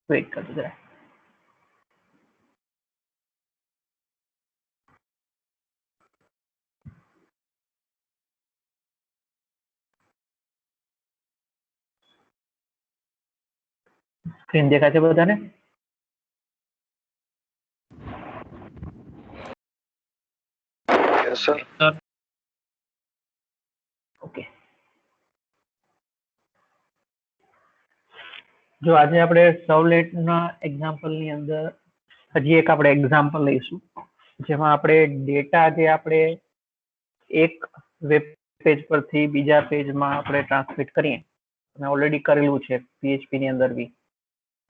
Weight કરજો જરા. Screen દેખાય છે બધાને? Yes, sir. ઓકે. જો આજે આપણે સર્વલેટના એક્ઝામ્પલની અંદર હજી એક આપણે એક્ઝામ્પલ લઈશું જેમાં આપણે ડેટા જે આપણે એક વેબ પેજ પરથી બીજા પેજમાં આપણે ટ્રાન્સમિટ કરીએ. તમે ઓલરેડી કરેલું છે PHP ની અંદર બી.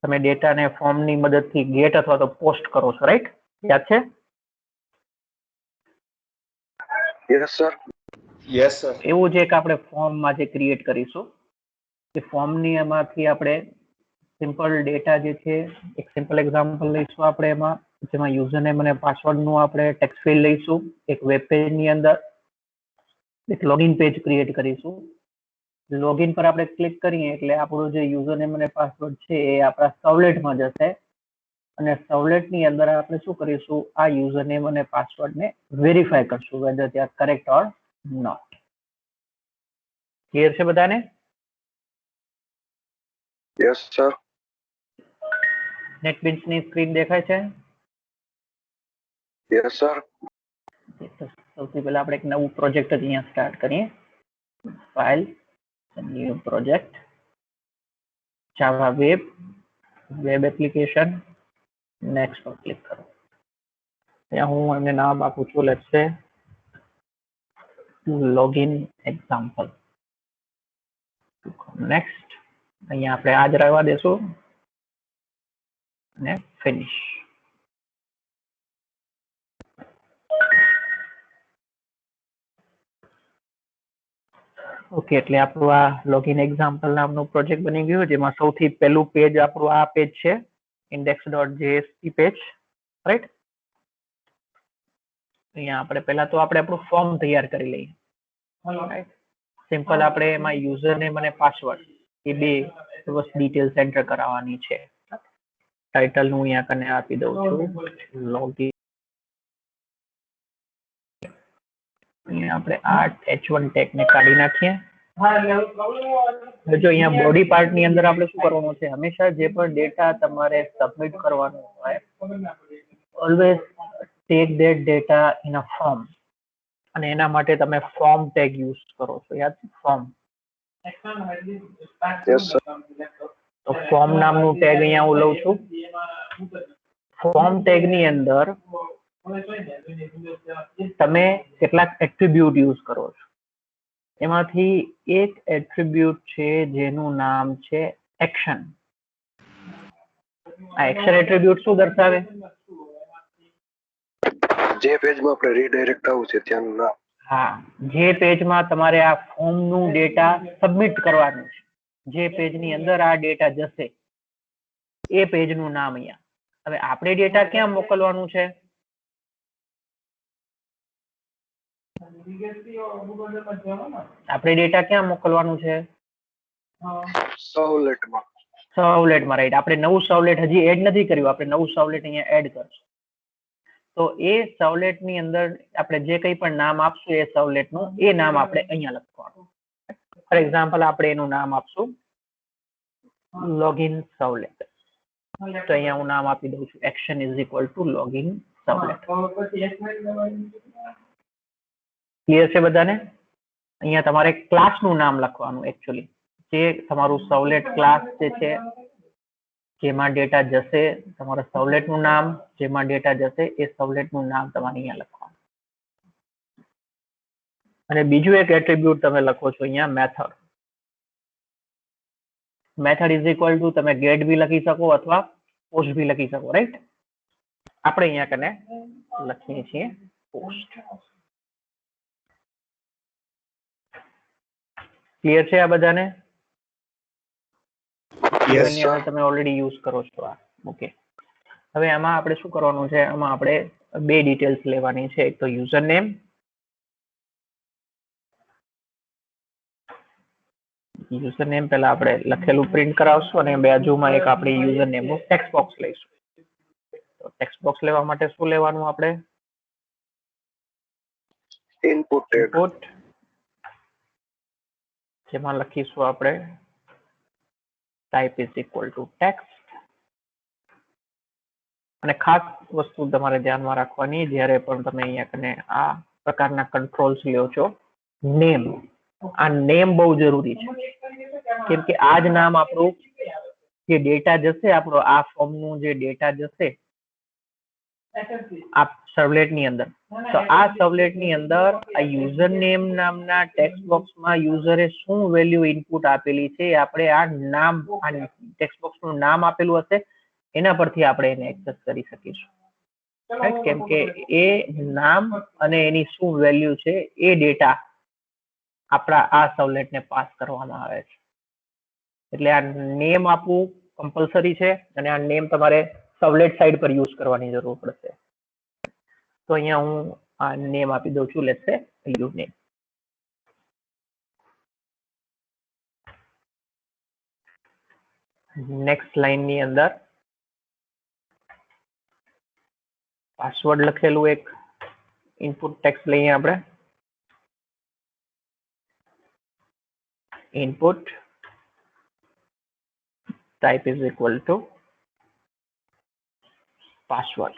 તમે ડેટાને ફોર્મની મદદથી ગેટ અથવા તો પોસ્ટ કરો છો, રાઈટ? યાદ છે? Yes, sir. Yes, sir. એવું જ એક આપણે ફોર્મમાં જે ક્રિએટ કરીશું એ ફોર્મની એમાંથી આપણે સિમ્પલ ડેટા જે છે એક સિમ્પલ એક્ઝામ્પલ લઈશું આપણે એમાં જેમાં યુઝર નેમ અને પાસવર્ડ નું આપણે ટેક્સ્ટ ફિલ્ડ લઈશું. એક વેબ પેજ ની અંદર એક લોગિન પેજ ક્રિએટ કરીશું. લોગિન પર આપણે ક્લિક કરીએ એટલે આપણું જે યુઝર નેમ અને પાસવર્ડ છે એ આપણા સર્વલેટમાં જશે અને સર્વલેટની અંદર આપણે શું કરીશું આ યુઝર નેમ અને પાસવર્ડને વેરીફાઈ કરશું whether they are correct or not. Clear છે બધાને? Yes, sir. નેટબીન્સ ની સ્ક્રીન દેખાય છે? Yes, sir. સૌથી પહેલા આપણે એક નવું પ્રોજેક્ટ જ અહીંયા સ્ટાર્ટ કરીએ. File, new project, Java web, web application, next પર ક્લિક કરો. અહીંયા હું એમને નામ આપું છું, લેટ્સ સે લોગિન એક્ઝામ્પલ. નેક્સ્ટ અહીંયા આપણે આ જ રહેવા દેશું અને ફિનિશ. ઓકે, એટલે આપણું આ લોગિન એક્ઝામ્પલ નામનું પ્રોજેક્ટ બની ગયું જેમાં સૌથી પહેલું પેજ આપણું આ પેજ છે index.jsp પેજ, રાઈટ? અહીંયા આપણે પહેલા તો આપણે આપણું ફોર્મ તૈયાર કરી લઈએ. રાઈટ? સિમ્પલ આપણે એમાં યુઝર નેમ અને પાસવર્ડ એ બે ડિટેલ્સ એન્ટર કરાવવાની છે. ટાઇટલ હું અહીંયા કને આપી દઉં છું લોગિન. અહીંયા આપણે આ h1 ટેગ ને કાઢી નાખીએ. જો અહીંયા બોડી પાર્ટ ની અંદર આપણે શું કરવાનું છે હંમેશા જે પણ ડેટા તમારે સબમિટ કરવાનો હોય always take that data in a form અને એના માટે તમે ફોર્મ ટેગ યુઝ કરો છો. યાદ છે? ફોર્મ. Yes, sir. તો ફોર્મ નામનું ટેગ અહીંયા હું લઉં છું. ફોર્મ ટેગ ની અંદર તમે કેટલાક એટ્રીબ્યુટ યુઝ કરો છો. એમાંથી એક એટ્રીબ્યુટ છે જેનું નામ છે એક્શન. આ એક્શન એટ્રીબ્યુટ શું દર્શાવે? જે પેજમાં આપણે રીડાયરેક્ટ થવું છે ત્યાંનું નામ. હા, જે પેજમાં તમારે આ ફોર્મ નું ડેટા સબમિટ કરવાનું છે, જે પેજની અંદર આ ડેટા જશે એ પેજનું નામ અહીંયા. હવે આપણે ડેટા ક્યાં મોકલવાનું છે? આપણે ડેટા ક્યાં મોકલવાનું છે? સર્વલેટમાં. સર્વલેટમાં, રાઈટ? આપણે નવું સર્વલેટ હજી એડ નથી કર્યું, આપણે નવું સર્વલેટ અહીંયા એડ કરશું. તો એ સર્વલેટ ની અંદર આપણે જે કંઈ પણ નામ આપશું એ સર્વલેટ નું એ નામ આપણે અહીંયા લખવાનું. ફોર એક્ઝામ્પલ આપણે એનું નામ આપશું લોગિન સર્વલેટ. તો અહીંયા હું નામ આપી દઉં છું action is equal to login servlet. Clear છે બધાને? અહીંયા તમારે ક્લાસ નું નામ લખવાનું એકચ્યુઅલી જે તમારું સર્વલેટ ક્લાસ જે છે જેમાં ડેટા જશે, તમારા સર્વલેટ નું નામ જેમાં ડેટા જશે એ સર્વલેટ નું નામ તમારે અહીંયા લખવાનું. અને બીજું એક એટ્રીબ્યુટ તમે લખો છો અહીંયા method. Method is equal two તમે ગેટ બી લખી શકો અથવા પોસ્ટ બી લખી શકો, રાઈટ? આપણે અહીંયા કને લખીએ છીએ પોસ્ટ. ક્લિયર છે આ બધાને? Yes, sir. તમે ઓલરેડી યુઝ કરો છો આ. ઓકે, હવે આમાં આપણે શું કરવાનું છે? આમાં આપણે બે ડિટેલ્સ લેવાની છે. એક તો યુઝર નેમ યુઝર નેમ પહેલા આપણે લખેલું પ્રિન્ટ કરાવશું અને બાજુમાં એક આપણે યુઝર નેમ નું ટેક્સ્ટ બોક્સ લઈશું. તો ટેક્સ્ટ બોક્સ લેવા માટે શું લેવાનું આપણે? Input tag. ઇનપુટ, જેમાં લખીશું આપણે type is equal to text. અને ખાસ વસ્તુ તમારે ધ્યાનમાં રાખવાની જ્યારે પણ તમે અહીંયા કને આ પ્રકારના કંટ્રોલ્સ લ્યો છો, નેમ, આ નેમ બહુ જરૂરી છે કેમ કે આ જ નામ આપણું જે ડેટા જશે, આપણો આ ફોર્મ નું જે ડેટા જશે આ સર્વલેટ ની અંદર, તો આ સર્વલેટ ની અંદર આ યુઝર નેમ નામના ટેક્સ્ટ બોક્સમાં યુઝરે શું વેલ્યુ ઇનપુટ આપેલી છે આપણે આ નામ, આ ટેક્સ્ટ બોક્સ નું નામ આપેલું હશે એના પરથી આપણે એને એક્સેસ કરી શકીશું. રાઈટ? કેમ કે એ નામ અને એની શું વેલ્યુ છે એ ડેટા આપણા આ સર્વલેટ ને પાસ કરવામાં આવે છે. એટલે આ નેમ આપવું કમ્પલસરી છે અને આ નેમ તમારે સર્વલેટ સાઇડ પર યુઝ કરવાની જરૂર પડશે. તો અહીંયા હું આ નેમ આપી દઉં છું, લેટ્સ સે યુ નેમ. નેક્સ્ટ લાઈન ની અંદર પાસવર્ડ લખેલું એક ઇનપુટ ટેક્સ્ટ લઈએ આપણે. Input type is equal to password.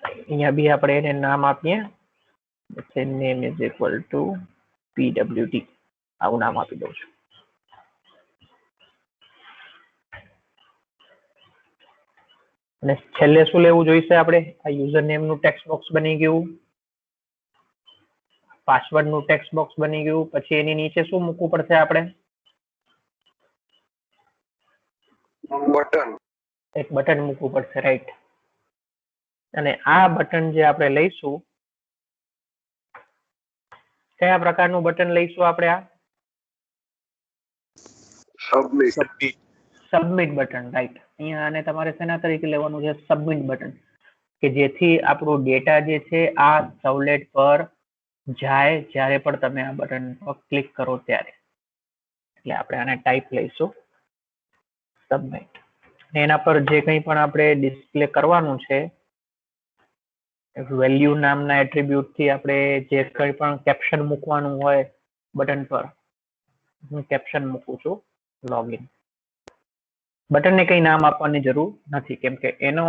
અહીંયા બી આપણે એને નામ આપીએ, name is equal to pwd, આવું નામ આપી દઉં છું. અને છેલ્લે શું લેવું જોઈશે આપણે? આ યુઝર નેમ નું ટેક્સ્ટ બોક્સ બની ગયું, પાસવર્ડ નું ટેક્સ્ટ બોક્સ બની ગયું, પછી એની નીચે શું મૂકવું પડશે આપણે? બટન. એક બટન મૂકવું પડશે, રાઈટ? અને આ બટન જે આપણે લઈશું, કયા પ્રકારનું બટન લઈશું આપણે? આ સબમિટ બટન, રાઈટ? અહીંયા આને તમારે શેના તરીકે લેવાનું છે? સબમિટ બટન, કે જેથી આપણું ડેટા જે છે આ સર્વલેટ પર જાય જ્યારે પણ તમે આ બટન પર ક્લિક કરો ત્યારે. એટલે આપણે આને ટાઈપ લઈશું સબમિટ. એના પર જે કંઈ પણ આપણે ડિસ્પ્લે કરવાનું છે, વેલ્યુ નામના એટ્રીબ્યુટ થી આપણે જે કંઈ પણ કેપ્શન મૂકવાનું હોય બટન પર, હું કેપ્શન મૂકું છું લોગિન. બટનને કંઈ નામ આપવાની જરૂર નથી કેમ કે એનો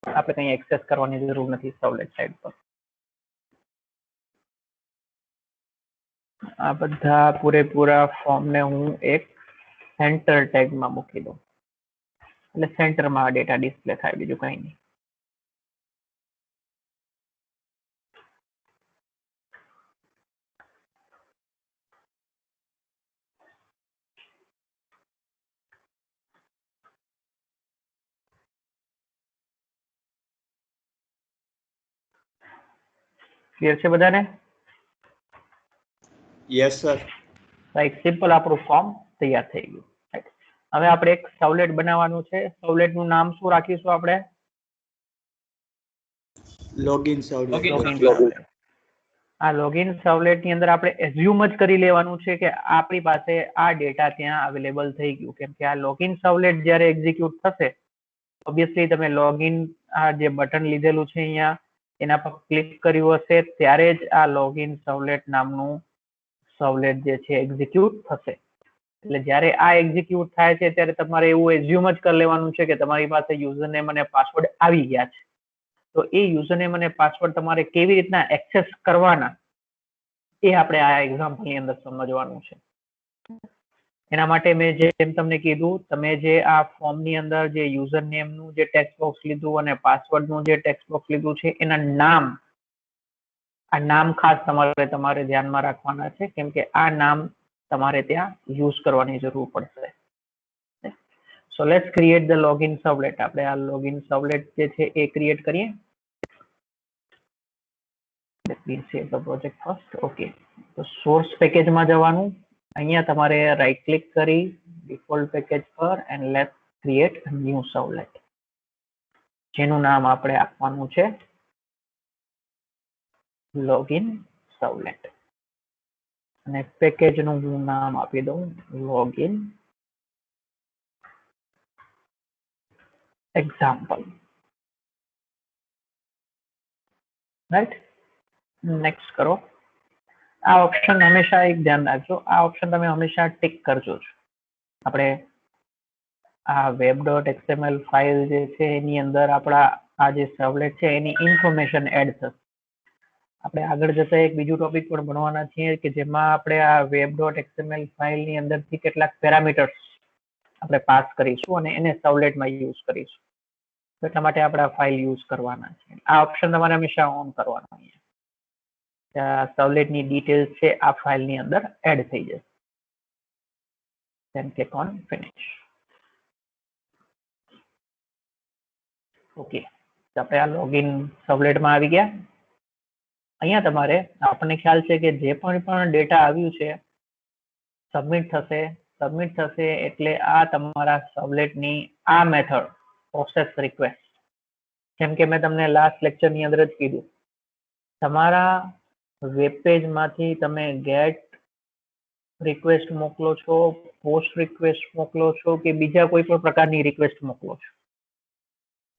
આપણે કંઈ એક્સેસ કરવાની જરૂર નથી સર્વલેટ સાઇડ પર. આ બધા પૂરેપૂરા ફોર્મને હું એક સેન્ટર ટેગમાં મૂકી દઉં એટલે સેન્ટરમાં આ ડેટા ડિસ્પ્લે થાય, બીજું કંઈ નહીં. ક્લિયર છે બધાને? Yes sir. રાઈટ, સિમ્પલ આપણું ફોર્મ તૈયાર થઈ ગયું. હવે આપણે એક સર્વલેટ બનાવવાનું છે. સર્વલેટ નું નામ શું રાખીશું આપણે? લોગિન સર્વલેટ. આ લોગિન સર્વલેટ ની અંદર આપણે એઝ્યુમ જ કરી લેવાનું છે કે આપણી પાસે આ ડેટા ત્યાં અવેલેબલ થઈ ગયું, કેમ કે આ લોગિન સર્વલેટ જ્યારે એક્ઝિક્યુટ થશે, ઓબ્વિયસલી તમે લોગિન આ જે બટન લીધેલું છે અહીંયા એના પર ક્લિક કર્યું હશે ત્યારે જ આ લોગિન સર્વલેટ નામનું સર્વલેટ જે છે એક્ઝિક્યુટ થશે. એટલે જ્યારે આ એક્ઝિક્યુટ થાય છે ત્યારે તમારે એવું એઝ્યુમ જ કરી લેવાનું છે કે તમારી પાસે યુઝર નેમ અને પાસવર્ડ આવી ગયા છે. તો એ યુઝર નેમ અને પાસવર્ડ તમારે કેવી રીતના એક્સેસ કરવાના એ આપણે આ એક્ઝામ્પલ ની અંદર સમજવાનું છે. એના માટે મેં જેમ તમને કીધું, તમે જે આ ફોર્મ ની અંદર જે યુઝર નેમ નું જે ટેક્સ્ટ બોક્સ લીધું અને પાસવર્ડ નું જે ટેક્સ્ટ બોક્સ લીધું છે એના નામ, આ નામ ખાસ તમારે ધ્યાનમાં રાખવાના છે કેમ કે આ નામ તમારે ત્યાં યુઝ કરવાની જરૂર પડશે. So let's create the login servlet. આપણે આ લોગિન સર્વલેટ જે છે એ ક્રિએટ કરીએ. Let me save the project first. Okay, તો સોર્સ પેકેજમાં જવાનું, અહીંયા તમારે રાઈટ ક્લિક કરી ડિફોલ્ટ પેકેજ પર and let's create new servlet, જેનું નામ આપણે આપવાનું છે લોગિન સર્વલેટ. અને પેકેજ નું હું નામ આપી દઉં લોગિન એક્ઝામ્પલ. રાઈટ, નેક્સ્ટ કરો. આ ઓપ્શન હંમેશા એક ધ્યાન રાખજો, આ ઓપ્શન તમે હંમેશા ટિક કરજો જ. આપણે આ web.xml ફાઇલ જે છે એની અંદર આપણા આ જે સર્વલેટ છે એની ઇન્ફોર્મેશન એડ થશે. આપણે આગળ જતા એક બીજું ટોપિક પણ ભણવાના છીએ કે જેમાં આપણે આ web.xml ફાઇલ ની અંદરથી કેટલાક પેરામીટર્સ આપણે પાસ કરીશું અને એને સર્વલેટમાં યુઝ કરીશું. એટલા માટે આપણે આ ફાઇલ યુઝ કરવાના છે. આ ઓપ્શન તમારે હંમેશા ઓન કરવાનો છે. સર્વલેટની ડિટેલ્સ છે આ ફાઇલ ની અંદર એડ થઈ જશે. then click on finish. Okay, આપણે આ લોગિન સર્વલેટમાં આવી ગયા. અહીંયા તમારે આપણને ખ્યાલ છે કે જે પણ ડેટા આવ્યું છે સબમિટ થશે. સબમિટ થશે એટલે આ તમારા સર્વલેટની આ મેથડ પ્રોસેસ રિક્વેસ્ટ, જેમ કે મેં તમને લાસ્ટ લેક્ચરની અંદર જ કીધું, તમારા વેબ પેજ માંથી તમે ગેટ રિક્વેસ્ટ મોકલો છો, પોસ્ટ રિક્વેસ્ટ મોકલો છો કે બીજા કોઈ પણ પ્રકારની રિક્વેસ્ટ મોકલો છો,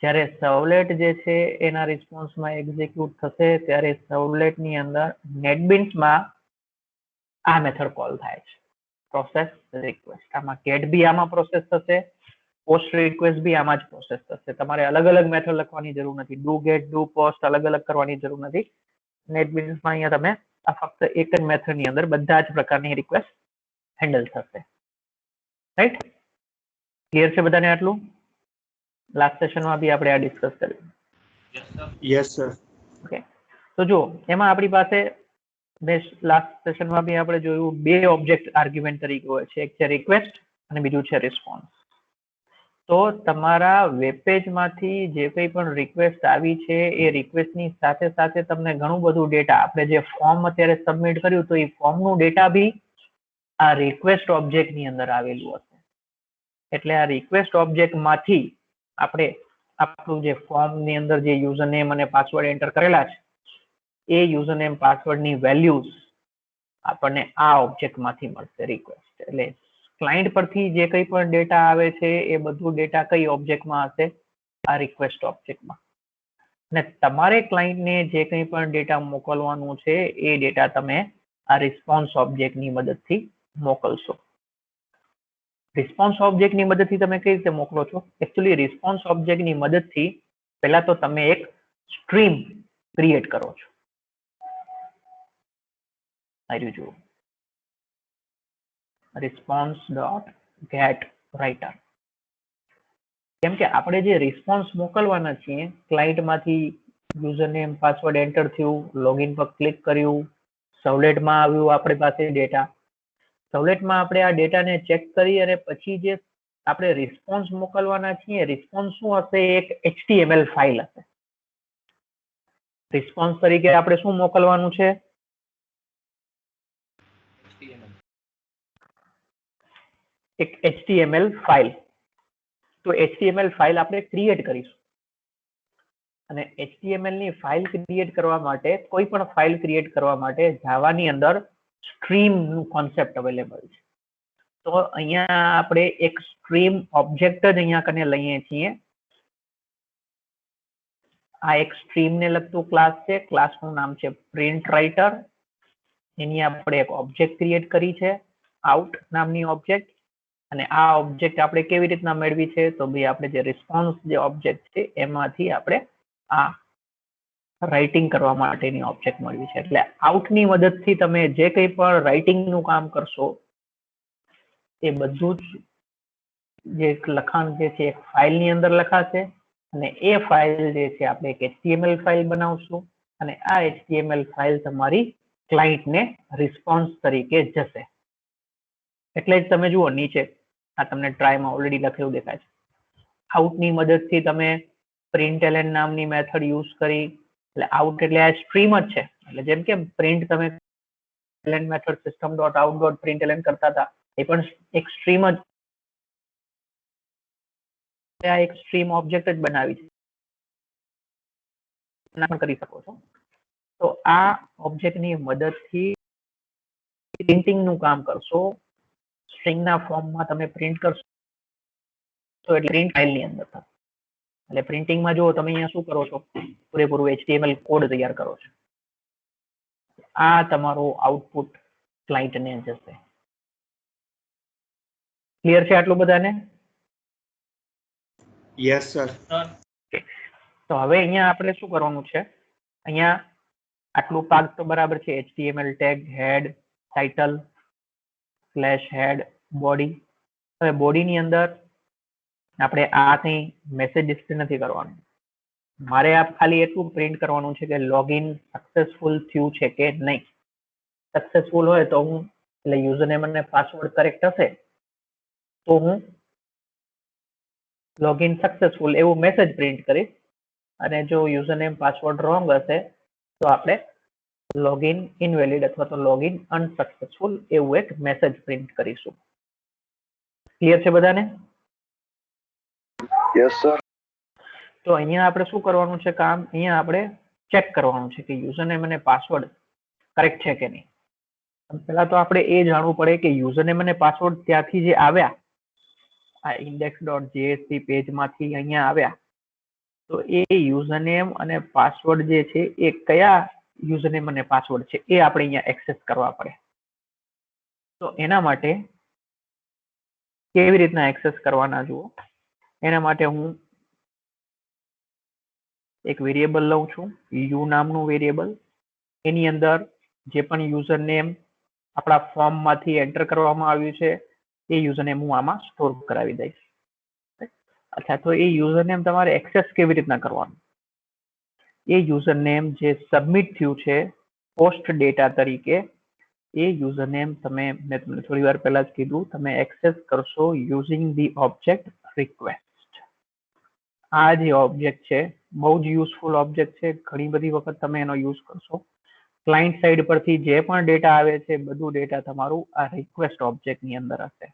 જ્યારે સર્વલેટ જે છે એના રિસ્પોન્સમાં એક્ઝિક્યુટ થશે ત્યારે સર્વલેટની અંદર નેટબીન્સમાં આ મેથડ કોલ થાય છે, પ્રોસેસ રિક્વેસ્ટ. આમાં ગેટ બી આમાં પ્રોસેસ થશે, પોસ્ટ રિક્વેસ્ટ બી આમાં જ પ્રોસેસ થશે. તમારે અલગ અલગ મેથડ લખવાની જરૂર નથી. ડુ ગેટ, ડુ પોસ્ટ અલગ અલગ કરવાની જરૂર નથી. નેટબીન્સમાં અહીંયા તમે આ ફક્ત એક જ મેથડ ની અંદર બધા જ પ્રકારની રિક્વેસ્ટ હેન્ડલ થશે. રાઈટ, ક્લિયર છે બધાને આટલું? લાસ્ટ સેશનમાં બી આપણે આ ડિસ્કસ કર્યું. Yes, sir. ઓકે, તો જો એમાં આપણી પાસે લાસ્ટ સેશનમાં બી આપણે જોયું બે ઓબ્જેક્ટ આર્ગ્યુમેન્ટ તરીકે હોય છે, એક છે રિક્વેસ્ટ અને બીજું છે રિસ્પોન્સ. તો તમારા વેબ પેજમાંથી જે કંઈ પણ રિક્વેસ્ટ આવી છે એ રિક્વેસ્ટની સાથે સાથે તમને ઘણું બધું ડેટા, આપણે જે ફોર્મ અત્યારે સબમિટ કર્યું તો એ ફોર્મનું ડેટા બી આ રિક્વેસ્ટ ઓબ્જેક્ટની અંદર આવેલું હશે. એટલે આ રિક્વેસ્ટ ઓબ્જેક્ટમાંથી આપણે આપણું જે ફોર્મની અંદર જે યુઝર નેમ અને પાસવર્ડ એન્ટર કરેલા છે એ યુઝર નેમ પાસવર્ડની વેલ્યુઝ આપણને આ ઓબ્જેક્ટમાંથી મળશે રિક્વેસ્ટ. એટલે ક્લાયન્ટ પરથી જે કંઈ પણ ડેટા આવે છે એ બધું ડેટા કઈ ઓબ્જેક્ટમાં હશે? આ રિક્વેસ્ટ ઓબ્જેક્ટમાં. અને તમારે ક્લાયન્ટને જે કંઈ પણ ડેટા મોકલવાનું છે એ ડેટા તમે આ રિસ્પોન્સ ઓબ્જેક્ટની મદદથી મોકલશો. રિસ્પોન્સ ઓબ્જેક્ટની મદદથી તમે કઈ રીતે મોકલો છો? એકચ્યુઅલી રિસ્પોન્સ ઓબ્જેક્ટની મદદથી પહેલા તો તમે એક સ્ટ્રીમ ક્રિએટ કરો છો. આવ્યું જુઓ, response.getWriter. કેમ કે આપણે જે રિસ્પોન્સ મોકલવાના છીએ ક્લાયન્ટમાંથી યુઝર નેમ પાસવર્ડ એન્ટર થયું, લોગિન પર ક્લિક કર્યું, સર્વલેટમાં આવ્યું આપણી પાસે ડેટા. સર્વલેટમાં આપણે આ ડેટાને ચેક કરી અને પછી જે આપણે રિસ્પોન્સ મોકલવાના છીએ, રિસ્પોન્સ શું હશે? એક HTML ફાઇલ હશે. રિસ્પોન્સ તરીકે આપણે શું મોકલવાનું છે? એક HTML ફાઇલ. તો HTML ફાઇલ આપણે ક્રિએટ કરીશું અને HTML ની ફાઇલ ક્રિએટ કરવા માટે, કોઈ પણ ફાઇલ ક્રિએટ કરવા માટે જાવાની અંદર સ્ટ્રીમ નું કોન્સેપ્ટ અવેલેબલ છે. તો અહીંયા આપણે એક સ્ટ્રીમ ઓબ્જેક્ટ જ અહીંયા કને લઈએ છીએ. આ એક સ્ટ્રીમ ને લગતું ક્લાસ છે. ક્લાસનું નામ છે પ્રિન્ટ રાઇટર. એની આપણે એક ઓબ્જેક્ટ ક્રિએટ કરી છે, આઉટ નામની ઓબ્જેક્ટ. અને આ ઓબ્જેક્ટ આપણે કેવી રીતના મેળવી છે? તો ભાઈ આપણે જે રિસ્પોન્સ જે ઓબ્જેક્ટ છે એમાંથી આપણે આ રાઇટિંગ કરવા માટેની ઓબ્જેક્ટ મળવી છે. એટલે આઉટની મદદથી તમે જે કંઈ પણ રાઇટિંગનું કામ કરશો એ બધું જ જે લખાણ જે છે એક ફાઇલની અંદર લખાશે અને એ ફાઇલ જે છે આપણે એક HTML ફાઇલ બનાવશું અને આ HTML ફાઇલ તમારી ક્લાયન્ટને રિસ્પોન્સ તરીકે જશે. એટલે જ તમે જુઓ નીચે આ તમને ટ્રાયમાં ઓલરેડી લખેલું દેખાય છે. આઉટની મદદથી તમે println નામની મેથડ યુઝ કરી, એટલે આઉટ એટલે આ સ્ટ્રીમ જ છે. એટલે જેમ કે પ્રિન્ટ તમે મેથડ system.out.println કરતા હતા, એ પણ એક સ્ટ્રીમ જ, આ એક સ્ટ્રીમ ઓબ્જેક્ટ જ બનાવી છે, પણ કરી શકો છો. તો આ ઓબ્જેક્ટની મદદથી પ્રિન્ટિંગ નું કામ કરશો, સ્ટ્રિંગ ના ફોર્મમાં તમે પ્રિન્ટ કરશો એટલે પ્રિન્ટ ફાઇલ ની અંદર થશે. એટલે પ્રિન્ટિંગમાં જો તમે અહીંયા શું કરો છો, પૂરેપૂરું HTML કોડ તૈયાર કરો છો. આ તમારો આઉટપુટ ક્લાયન્ટને જશે. ક્લિયર છે આટલું બધાને? Yes, sir. તો હવે અહીંયા આપણે શું કરવાનું છે, અહીંયા આટલું પાર્ટ તો બરાબર છે, HTML ટેગ, હેડ, ટાઇટલ, સ્લેશ હેડ, બોડી. હવે બોડી ની અંદર આપણે આ કઈ મેસેજ ડિસ્પ્લે નથી કરવાનું. મારે આ ખાલી એટલું પ્રિન્ટ કરવાનું છે કે લોગિન સક્સેસફુલ થયું છે કે નહીં. સક્સેસફુલ હોય તો હું, એટલે યુઝરનેમ અને પાસવર્ડ કરેક્ટ હશે તો હું લોગિન સક્સેસફુલ એવું મેસેજ પ્રિન્ટ કરીશ, અને જો યુઝરનેમ પાસવર્ડ રોંગ હશે તો આપણે લોગિન ઇનવેલિડ અથવા તો લોગિન અનસક્સેસફુલ એવું એક મેસેજ પ્રિન્ટ કરીશું. ક્લિયર છે બધાને? Yes sir. તો અહીંયા આપણે શું કરવાનું છે કામ, અહીંયા આપણે ચેક કરવાનું છે કે યુઝરનેમ અને પાસવર્ડ કરેક્ટ છે કે નહીં. પહેલા તો આપણે એ જાણવું પડે કે યુઝરનેમ અને પાસવર્ડ ત્યાંથી જે આવ્યા, આ index.jsp પેજમાંથી અહીંયા આવ્યા, તો એ યુઝરનેમ અને પાસવર્ડ જે છે એ કયા યુઝરનેમ અને પાસવર્ડ છે એ આપણે અહીંયા એક્સેસ કરવા પડે. તો એના માટે કેવી રીતના એક્સેસ કરવાના જુઓ. એના માટે હું એક વેરિયેબલ લઉં છું, યુ નામનું વેરિયેબલ. એની અંદર જે પણ યુઝરનેમ આપણા ફોર્મમાંથી એન્ટર કરવામાં આવ્યું છે એ યુઝરનેમ હું આમાં સ્ટોર કરાવી દઈશ. અચ્છા, તો એ યુઝરનેમ તમારે એક્સેસ કેવી રીતના કરવાનું? એ યુઝરનેમ જે સબમિટ થયું છે પોસ્ટ ડેટા તરીકે, એ યુઝરનેમ તમે, મેં તમને થોડી વાર પહેલા જ કીધું, તમે એક્સેસ કરશો યુઝિંગ ધી ઓબ્જેક્ટ રિક્વેસ્ટ. આ જે ઓબ્જેક્ટ છે બહુ જ યુઝફુલ ઓબ્જેક્ટ છે, ઘણી બધી વખત તમે એનો યુઝ કરશો. ક્લાયન્ટ સાઈડ પરથી જે પણ ડેટા આવે છે બધું ડેટા તમારું આ રિક્વેસ્ટ ઓબ્જેક્ટ ની અંદર હશે.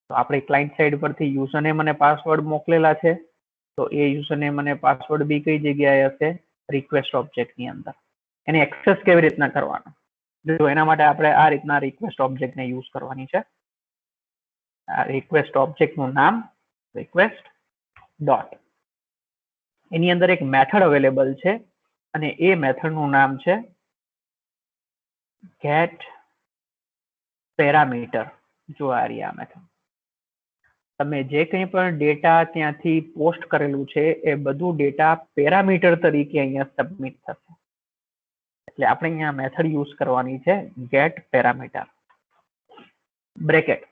તો આપણે ક્લાયન્ટ સાઈડ પરથી યુઝરનેમ અને પાસવર્ડ મોકલેલા છે, તો એ યુઝરનેમ અને પાસવર્ડ બી કઈ જગ્યાએ હશે? રિક્વેસ્ટ ઓબ્જેક્ટ ની અંદર. એને એક્સેસ કેવી રીતના કરવાનો? જો એના માટે આપણે આ રીતના રિક્વેસ્ટ ઓબ્જેક્ટ ને યુઝ કરવાની છે. આ રિક્વેસ્ટ ઓબ્જેક્ટ નું નામ રિક્વેસ્ટ ડોટ, એની અંદર એક મેથડ અવેલેબલ છે અને એ મેથડ નું નામ છે get parameter. જો આ રહી આ મેથડ. તમે જે કંઈ પણ ડેટા ત્યાંથી પોસ્ટ કરેલું છે એ બધું ડેટા પેરામીટર તરીકે અહીંયા સબમિટ થશે. એટલે આપણે અહીંયા મેથડ યુઝ કરવાની છે get parameter બ્રેકેટ.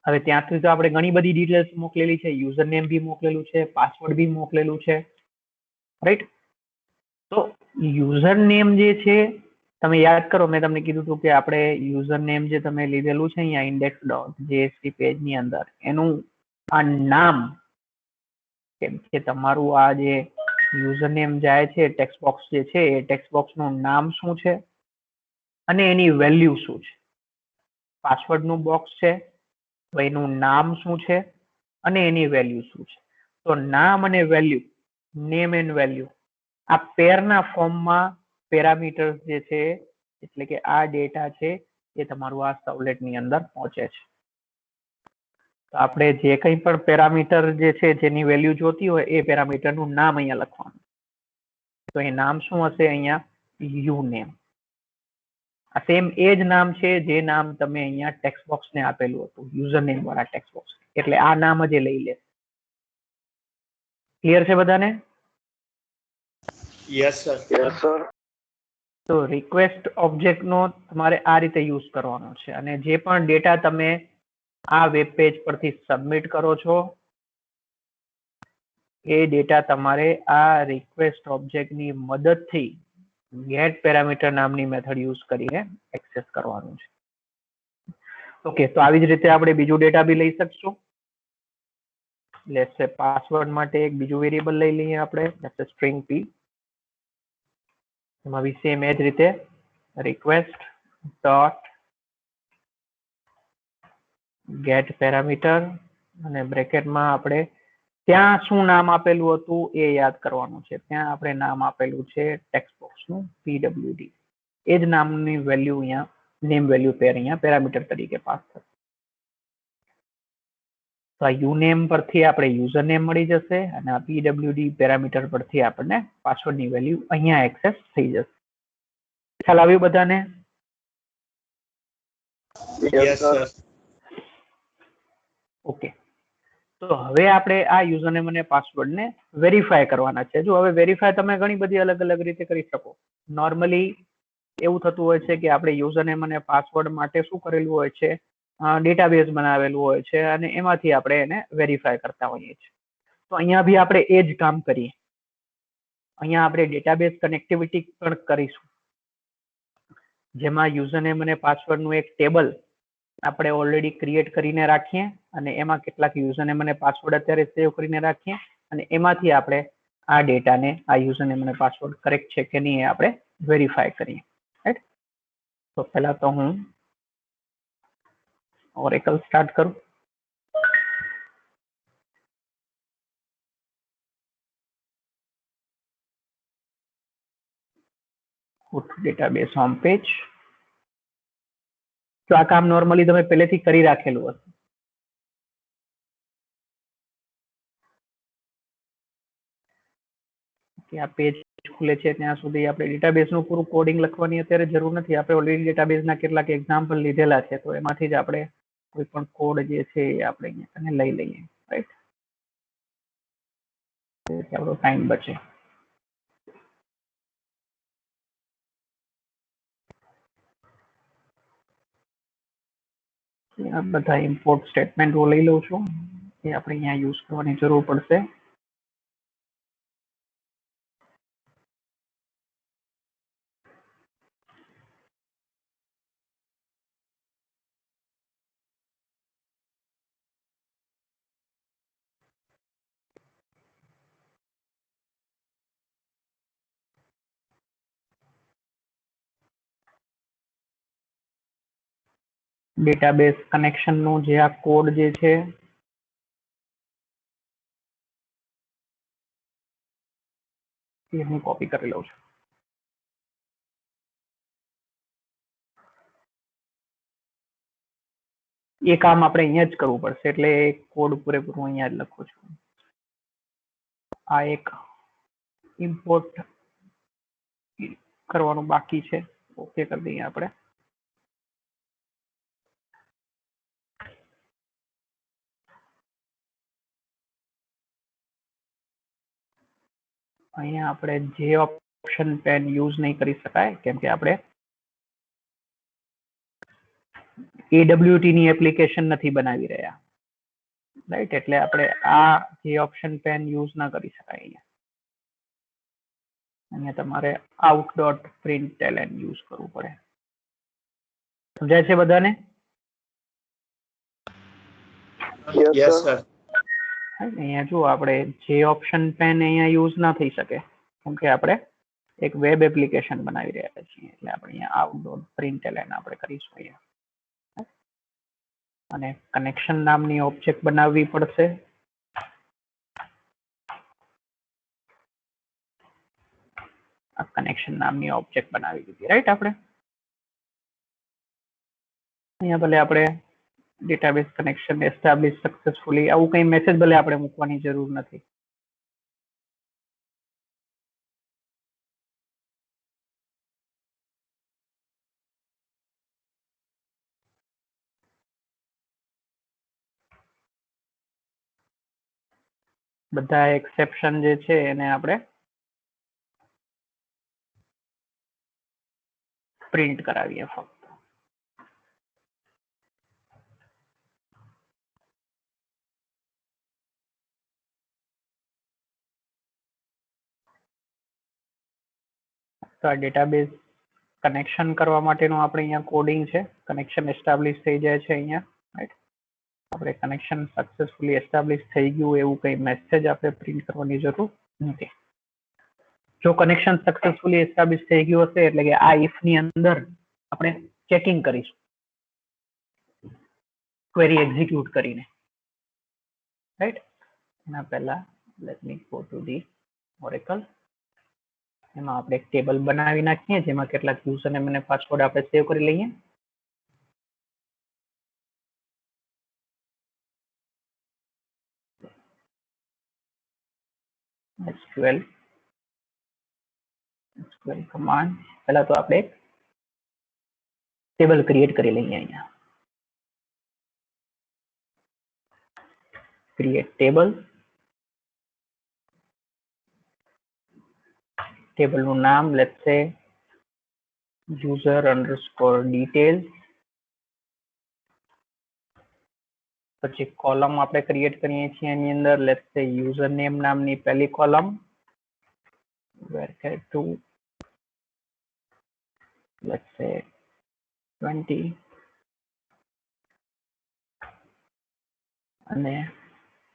હવે ત્યાંથી તો આપણે ઘણી બધી ડિટેલ્સ મોકલેલી છે, યુઝરનેમ બી મોકલેલું છે, પાસવર્ડ બી મોકલેલું છે, રાઈટ? તો યુઝરનેમ જે છે, તમે યાદ કરો મેં તમને કીધું હતું કે આપણે યુઝરનેમ જે તમે લીધેલું છે અહીંયા index.jsp પેજ ની અંદર, એનું આ નામ, કેમ કે તમારું આ જે યુઝરનેમ જાય છે ટેક્સ્ટ બોક્સ જે છે એ ટેક્સ્ટ બોક્સ નું નામ શું છે અને એની વેલ્યુ શું છે. પાસવર્ડ નું બોક્સ છે તો એનું નામ શું છે અને એની વેલ્યુ શું છે. તો નામ અને વેલ્યુ, નેમ એન્ડ વેલ્યુ, આ પેરના ફોર્મમાં પેરામીટર્સ જે છે, એટલે કે આ ડેટા છે એ તમારું આ સર્વલેટ ની અંદર પહોંચે છે. તો આપણે જે કંઈ પણ પેરામીટર જે છે જેની વેલ્યુ જોતી હોય એ પેરામીટર નું નામ અહીંયા લખવાનું. તો એ નામ શું હશે? અહીંયા યુ નેમ. આ સેમ એ જ નામ છે જે નામ તમે અહીંયા ટેક્સ્ટ બોક્સ ને આપેલું હતું, યુઝરનેમ વાળા ટેક્સ્ટ બોક્સ. એટલે આ નામ જ લઈ લે. ક્લિયર છે બધાને? Yes, sir. Yes sir. તો રિક્વેસ્ટ ઓબ્જેક્ટ નો તમારે આ રીતે યુઝ કરવાનો છે, અને જે પણ ડેટા તમે આ વેબ પેજ પરથી સબમિટ કરો છો એ ડેટા તમારે આ રિક્વેસ્ટ ઓબ્જેક્ટ ની મદદથી get પેરામીટર નામની મેથડ યુઝ કરીને એક્સેસ કરવાનું છે. ઓકે, તો આવી જ રીતે આપણે બીજું ડેટા બી લઈ શકશું. લેટ્સ સે પાસવર્ડ માટે એક બીજું વેરિયેબલ લઈ લઈએ આપણે, લેટ્સ સે સ્ટ્રિંગ p. એમાં બી સેમ એ જ રીતે રિક્વેસ્ટ ડોટ get પેરામીટર, અને બ્રેકેટમાં આપણે ત્યાં શું નામ આપેલું હતું એ યાદ કરવાનું છે. ત્યાં આપણે નામ આપેલું છે ટેક્સ્ટ બોક્સ નું pwd. એ જ નામની વેલ્યુ અહીંયા નેમ વેલ્યુ પેર અહીંયા પેરામીટર તરીકે પાસ થશે. તો આ યુનેમ પરથી આપણે યુઝર નેમ મળી જશે અને આ પીડબ્લ્યુડી પેરામીટર પરથી આપણને પાસવર્ડની વેલ્યુ અહીંયા એક્સેસ થઈ જશે. ખ્યાલ આવ્યું બધાને? Yes, sir. ઓકે. તો હવે આપણે આ યુઝરનેમ અને પાસવર્ડને વેરીફાય કરવાના છે. જો હવે વેરીફાય તમે ઘણી બધી અલગ અલગ રીતે કરી શકો. નોર્મલી એવું થતું હોય છે કે આપણે યુઝરનેમ અને પાસવર્ડ માટે શું કરેલું હોય છે, ડેટાબેઝ બનાવેલું હોય છે અને એમાંથી આપણે એને વેરીફાય કરતા હોઈએ છીએ. તો અહીંયા બી આપણે એ જ કામ કરીએ. અહીંયા આપણે ડેટાબેઝ કનેક્ટિવિટી પણ કરીશું, જેમાં યુઝરનેમ અને પાસવર્ડનું એક ટેબલ આપણે ઓલરેડી ક્રિએટ કરીને રાખીએ અને એમાં કેટલાક યુઝરનેમ અને પાસવર્ડ અત્યારે સેવ કરીને રાખીએ અને એમાંથી આપણે આ ડેટાને, આ યુઝરનેમ અને પાસવર્ડ કરેક્ટ છે કે નહીં એ આપણે વેરીફાય કરીએ. રાઈટ? તો પહેલા તો હું ઓરેકલ સ્ટાર્ટ કરું. Database home page. તો આ કામ નોર્મલી તમે પહેલેથી કરી રાખેલું હશે. આ પેજ ખુલે છે ત્યાં સુધી આપણે ડેટાબેઝનું પૂરું કોડિંગ લખવાની અત્યારે જરૂર નથી. આપણે ઓલરેડી ડેટાબેઝના કેટલાક એક્ઝામ્પલ લીધેલા છે, તો એમાંથી જ આપણે કોઈ પણ કોડ જે છે એ આપણે અહીંયા લઈ લઈએ. રાઈટ? આપણો ટાઈમ બચે. આ બધા ઇમ્પોર્ટ સ્ટેટમેન્ટો લઈ લઉં છું, એ આપણે અહીંયા યુઝ કરવાની જરૂર પડશે. ડેટાબેઝ કનેક્શન નું જે આ કોડ જે છે એ હું કોપી કરી લઉં છું. એ કામ આપણે અહીંયા જ કરવું પડશે, એટલે કોડ પૂરેપૂરું અહીંયા જ લખું છું. આ એક ઇમ્પોર્ટ કરવાનું બાકી છે, ઓકે કરી દઈએ આપણે. અહીંયા આપણે જે ઓપ્શન પેન યુઝ નહીં કરી શકાય, કેમ કે આપણે AWT ની એપ્લિકેશન નથી બનાવી રહ્યા. રાઈટ? એટલે આપણે આ જે ઓપ્શન પેન યુઝ ના કરી શકાય. અહીંયા તમારે out.println યુઝ કરવું પડે. સમજાય છે બધાને? Yes, sir. અહીંયા જો આપણે જે ઓપ્શન પેન અહીંયા યુઝ ના થઈ શકે, કેમ કે આપણે એક વેબ એપ્લિકેશન બનાવી રહ્યા છીએ, એટલે આપણે અહીંયા out.println આપણે કરીશું અહીંયા. અને કનેક્શન નામની ઓબ્જેક્ટ બનાવવી પડશે. આ કનેક્શન નામની ઓબ્જેક્ટ બનાવી દીધી. રાઈટ? આપણે અહીંયા ભલે આપણે ડેટાબેઝ કનેક્શન એસ્ટાબ્લિશ સક્સેસફુલી આવું કઈ મેસેજ ભલે આપણે મૂકવાની જરૂર નથી. બધા એક્સેપ્શન જે છે એને આપણે પ્રિન્ટ કરાવીએ ફક્ત. તો આ ડેટાબેઝ કનેક્શન કરવા માટેનું આપણે અહીંયા કોડિંગ છે. કનેક્શન એસ્ટાબ્લિશ થઈ જાય છે અહીંયા. રાઈટ? આપણે કનેક્શન સક્સેસફુલી એસ્ટાબ્લિશ થઈ ગયું એવું કઈ મેસેજ આપણે પ્રિન્ટ કરવાની જરૂર નથી. જો કનેક્શન સક્સેસફુલી એસ્ટાબ્લિશ થઈ ગયું હશે એટલે કે આ ઇફ ની અંદર આપણે ચેકિંગ કરીશું ક્વેરી એક્ઝિક્યુટ કરીને. રાઈટ? એના પહેલા let me go to the Oracle. એમાં આપણે એક ટેબલ બનાવી નાખીએ જેમાં કેટલાક યુઝરનેમ અને પાસવર્ડ આપણે સેવ કરી લઈએ. SQL કમાન્ડ પહેલા તો આપણે એક ટેબલ ક્રિએટ કરી લઈએ. અહીંયા ક્રિએટ ટેબલ, ટેબલ નું નામ લેટ્સ સે user_details, પછી કોલમ આપણે ક્રિએટ કરીએ છીએ એની અંદર લેટ્સ સે યુઝરનેમ નામની પહેલી કોલમ var2 let's say 20 અને